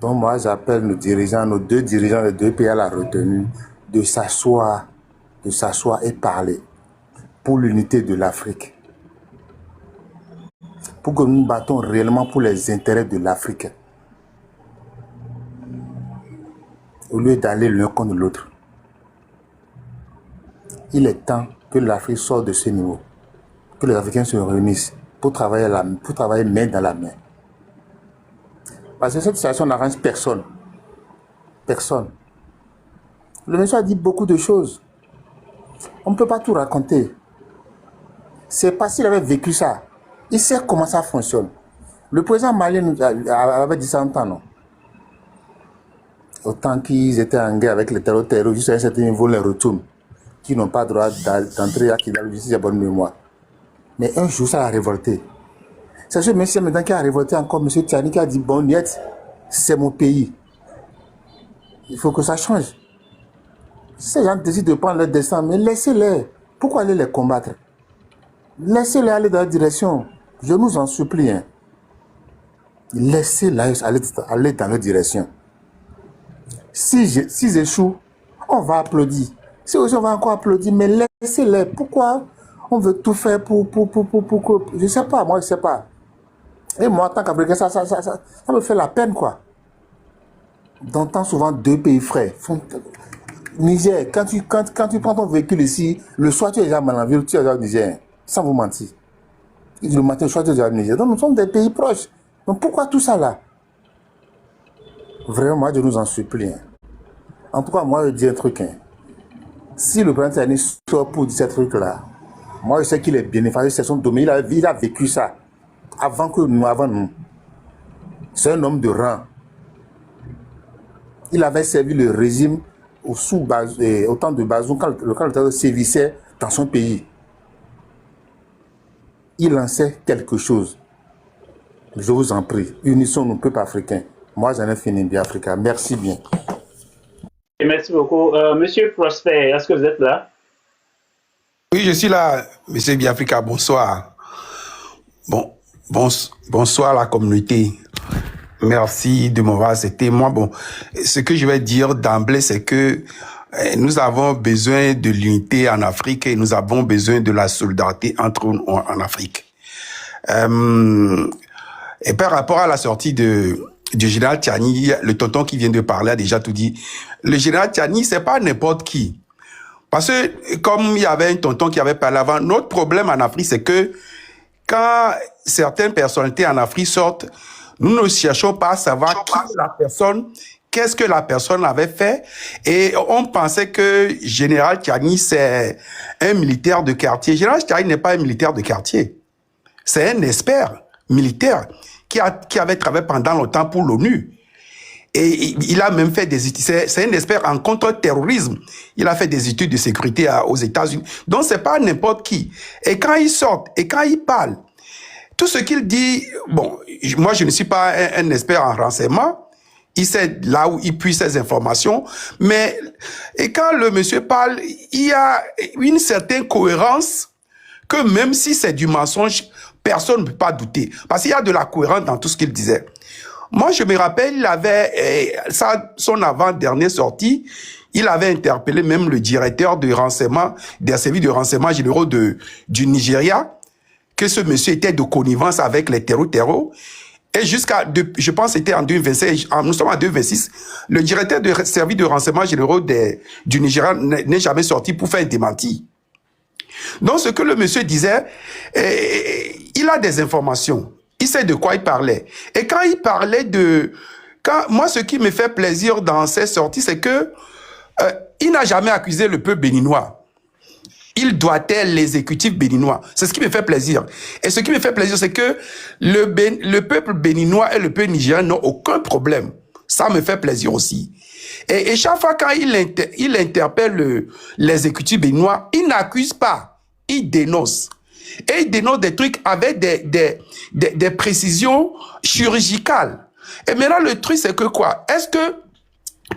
Donc moi j'appelle nos deux dirigeants des deux pays à la retenue, de s'asseoir et parler pour l'unité de l'Afrique. Pour que nous battons réellement pour les intérêts de l'Afrique. Au lieu d'aller l'un contre l'autre. Il est temps que l'Afrique sorte de ce niveau. Que les Africains se réunissent pour travailler main dans la main. Parce que cette situation n'arrange personne. Personne. Le monsieur a dit beaucoup de choses. On ne peut pas tout raconter. C'est parce qu'il avait vécu ça. Il sait comment ça fonctionne. Le président malien avait dit ça en temps, non? Autant qu'ils étaient en guerre avec les terroristes, jusqu'à un certain niveau, les retournent, qui n'ont pas droit d'entrer à Kidal, si j'ai bonne mémoire. Mais un jour, ça a révolté. C'est ce monsieur maintenant qui a révolté encore, M. Tiani, qui a dit, bon, Niet, c'est mon pays. Il faut que ça change. Ces gens décident de prendre leur destin, mais laissez-les. Pourquoi aller les combattre? Laissez-les aller dans la direction. Je nous en supplie. Hein. Laissez-les aller dans leur direction. S'ils échouent, on va applaudir. Si aussi on va encore applaudir, mais laissez-les. Pourquoi on veut tout faire pour je ne sais pas, moi je ne sais pas. Et moi, en tant qu'Africain, ça me fait la peine, quoi. D'entendre souvent deux pays frères. Niger, quand tu prends ton véhicule ici, le soir tu es déjà mal en ville, tu es déjà au Niger, sans vous mentir. Le matin, le soir tu es déjà au Niger. Donc nous sommes des pays proches. Donc pourquoi tout ça là? Vraiment, moi je nous en supplie. Hein. En tout cas, moi je dis un truc. Hein. Si le président Tiani sort pour dire ce truc là, moi je sais qu'il est bien effacé, c'est son domaine, il a vécu ça. Avant nous. C'est un homme de rang. Il avait servi le régime au temps de Bazoum, quand le candidat sévissait dans son pays. Il en sait quelque chose. Je vous en prie, unissons nos peuples africains. Moi, j'en ai fini bien Africain. Merci bien. Et merci beaucoup. Monsieur Prosper, est-ce que vous êtes là? Oui, je suis là, Monsieur Biafrika, bonsoir. Bonsoir la communauté. Merci de m'avoir accepté. Moi, ce que je vais dire d'emblée, c'est que nous avons besoin de l'unité en Afrique et nous avons besoin de la solidarité entre nous en Afrique. Et par rapport à la sortie du général Tiani, le tonton qui vient de parler a déjà tout dit. Le général Tiani, c'est pas n'importe qui. Parce que, comme il y avait un tonton qui avait parlé avant, notre problème en Afrique, c'est que quand certaines personnalités en Afrique sortent, nous ne cherchons pas à savoir qu'est-ce que la personne avait fait. Et on pensait que Général Tiani, c'est un militaire de quartier. Général Tiani n'est pas un militaire de quartier. C'est un expert militaire qui avait travaillé pendant longtemps pour l'ONU. Et il a même fait des études. C'est un expert en contre-terrorisme. Il a fait des études de sécurité aux États-Unis. Donc, c'est pas n'importe qui. Et quand il sort, et quand il parle, tout ce qu'il dit, moi, je ne suis pas un expert en renseignement. Il sait là où il puise ses informations. Mais, et quand le monsieur parle, il y a une certaine cohérence que même si c'est du mensonge, personne ne peut pas douter. Parce qu'il y a de la cohérence dans tout ce qu'il disait. Moi, je me rappelle, il avait, son avant-dernière sortie, il avait interpellé même le directeur de renseignement, des services de renseignement généraux du Nigeria, que ce monsieur était de connivence avec les terreaux. Et je pense que c'était en 2026, nous sommes en 2026, le directeur de services de renseignement généraux du Nigeria n'est jamais sorti pour faire un démenti. Donc, ce que le monsieur disait, il a des informations. Il sait de quoi il parlait. Et quand il parlait moi, ce qui me fait plaisir dans ces sorties, c'est que il n'a jamais accusé le peuple béninois. Il doigtait l'exécutif béninois. C'est ce qui me fait plaisir. Et ce qui me fait plaisir, c'est que le peuple béninois et le peuple nigérien n'ont aucun problème. Ça me fait plaisir aussi. Et chaque fois quand il interpelle l'exécutif béninois, il n'accuse pas, il dénonce. Et il dénonce des trucs avec des précisions chirurgicales. Et maintenant, le truc, c'est que quoi? Est-ce que,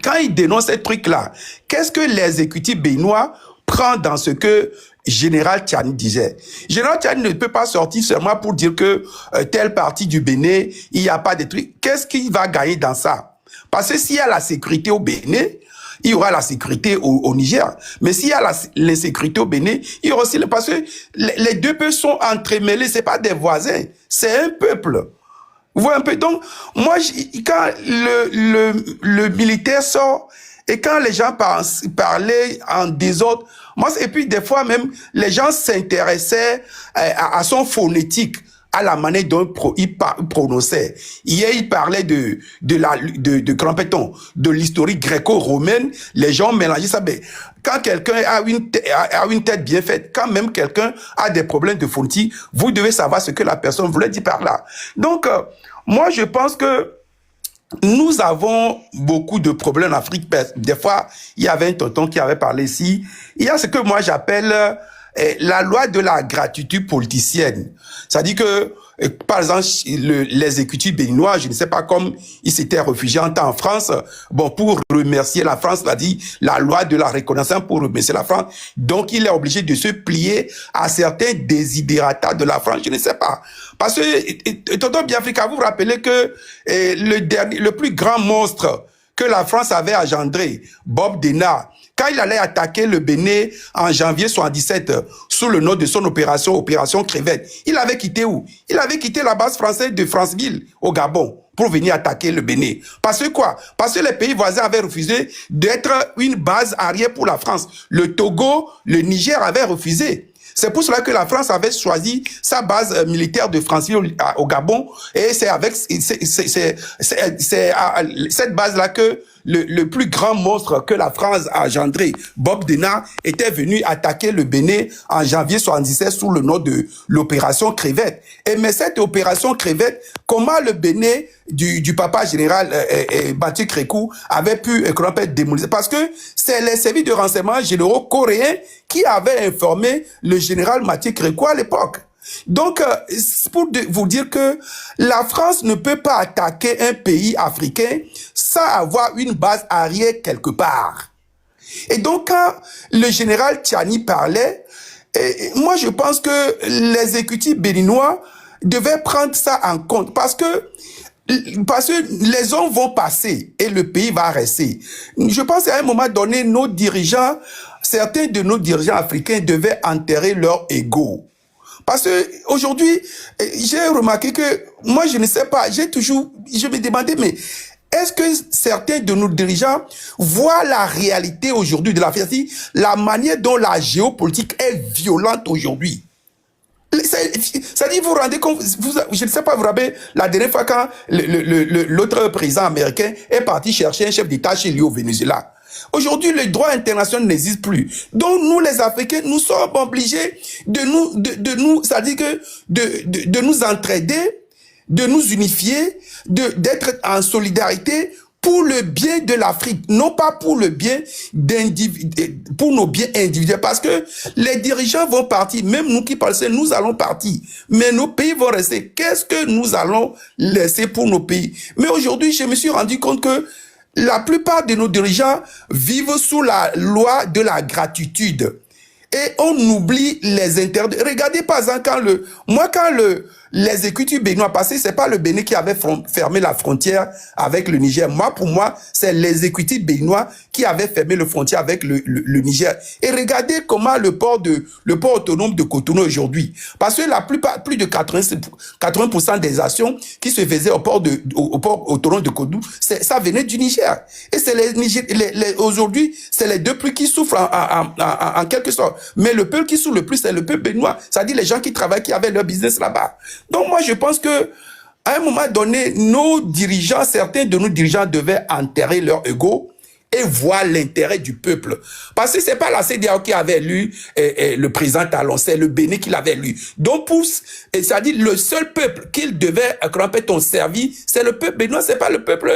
quand il dénonce ces trucs-là, qu'est-ce que l'exécutif béninois prend dans ce que Général Tiani disait? Général Tiani ne peut pas sortir seulement pour dire que telle partie du Bénin, il n'y a pas de trucs. Qu'est-ce qu'il va gagner dans ça? Parce que s'il y a la sécurité au Bénin, il y aura la sécurité au Niger. Mais s'il y a l'insécurité au Bénin, il y aura aussi parce que les deux peuples sont entremêlés, c'est pas des voisins, c'est un peuple. Vous voyez un peu? Donc, moi, quand le militaire sort, et quand les gens parlaient en désordre, et puis des fois même, les gens s'intéressaient à son phonétique, à la manière dont il prononçait. Hier, il parlait de Grand-Péton, de l'historique gréco-romaine. Les gens mélangeaient ça. Mais quand quelqu'un a une tête bien faite, quand même quelqu'un a des problèmes de phonétique, vous devez savoir ce que la personne voulait dire par là. Donc, moi, je pense que nous avons beaucoup de problèmes en Afrique. Des fois, il y avait un tonton qui avait parlé ici. Il y a ce que moi j'appelle la loi de la gratitude politicienne. C'est-à-dire que, par exemple, l'exécutif béninois, je ne sais pas, comme il s'était réfugié en temps en France, bon, pour remercier la France, l'a dit, la loi de la reconnaissance pour remercier la France. Donc, il est obligé de se plier à certains désidérata de la France, je ne sais pas. Parce que, tonton Biafrika, vous vous rappelez que le plus grand monstre que la France avait engendré, Bob Denard, quand il allait attaquer le Bénin en janvier 1977, sous le nom de son opération Crevette, il avait quitté où? Il avait quitté la base française de Franceville, au Gabon, pour venir attaquer le Bénin. Parce que quoi? Parce que les pays voisins avaient refusé d'être une base arrière pour la France. Le Togo, le Niger avaient refusé. C'est pour cela que la France avait choisi sa base militaire de Franceville au Gabon, et c'est avec cette base-là que le plus grand monstre que la France a engendré, Bob Denard, était venu attaquer le Bénin en janvier 1977 sous le nom de l'opération Crevette. Mais cette opération Crevette, comment le Bénin du papa général Mathieu Crékou avait pu démolir? Parce que c'est les services de renseignement généraux coréens qui avaient informé le général Mathieu Crékou à l'époque. Donc, pour vous dire que la France ne peut pas attaquer un pays africain sans avoir une base arrière quelque part. Et donc, quand le général Tiani parlait, moi je pense que l'exécutif béninois devait prendre ça en compte parce que les hommes vont passer et le pays va rester. Je pense qu'à un moment donné, certains de nos dirigeants africains devaient enterrer leur ego. Parce que aujourd'hui, j'ai remarqué que moi, je ne sais pas, je me demandais, mais est-ce que certains de nos dirigeants voient la réalité aujourd'hui de l'Afrique, la manière dont la géopolitique est violente aujourd'hui? C'est-à-dire, vous vous rendez compte, je ne sais pas, vous vous rappelez, la dernière fois quand l'autre président américain est parti chercher un chef d'État chez lui au Venezuela. Aujourd'hui, le droit international n'existe plus. Donc, nous, les Africains, nous sommes obligés c'est-à-dire que de nous entraider, de nous unifier, d'être en solidarité pour le bien de l'Afrique, non pas pour le bien pour nos biens individuels, parce que les dirigeants vont partir, même nous qui parlons, nous allons partir, mais nos pays vont rester. Qu'est-ce que nous allons laisser pour nos pays? Mais aujourd'hui, je me suis rendu compte que la plupart de nos dirigeants vivent sous la loi de la gratitude. Et on oublie les interdits. Regardez par exemple quand l'exécutif béninois passé, c'est pas le Bénin qui avait fermé la frontière avec le Niger. Pour moi, c'est l'exécutif béninois qui avait fermé la frontière avec le Niger. Et regardez comment le port autonome de Cotonou aujourd'hui. Parce que la plupart, plus de 80% des actions qui se faisaient au port autonome de Cotonou, ça venait du Niger. Et c'est aujourd'hui, c'est les deux plus qui souffrent en quelque sorte. Mais le peuple qui souffre le plus, c'est le peuple béninois. C'est-à-dire les gens qui travaillent, qui avaient leur business là-bas. Donc moi, je pense que à un moment donné, certains de nos dirigeants devaient enterrer leur ego et voir l'intérêt du peuple. Parce que c'est pas la CEDEAO qui avait élu le président Talon, c'est le Bénin qui l'avait élu. Donc c'est-à-dire le seul peuple qu'il devait servir, c'est le peuple béninois, c'est pas le peuple,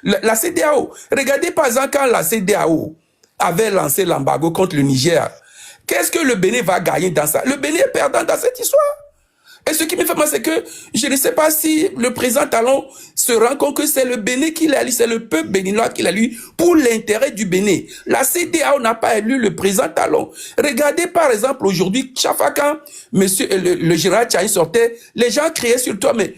la CEDEAO. Regardez par exemple quand la CEDEAO avait lancé l'embargo contre le Niger. Qu'est-ce que le Bénin va gagner dans ça? Le Bénin est perdant dans cette histoire. Et ce qui me fait mal, c'est que je ne sais pas si le président Talon se rend compte que c'est le Bénin qui l'a élu, c'est le peuple béninois qui l'a élu pour l'intérêt du Bénin. La CEDEAO n'a pas élu le président Talon. Regardez par exemple aujourd'hui, chaque fois quand le général Tchani sortait, les gens criaient sur toi, mais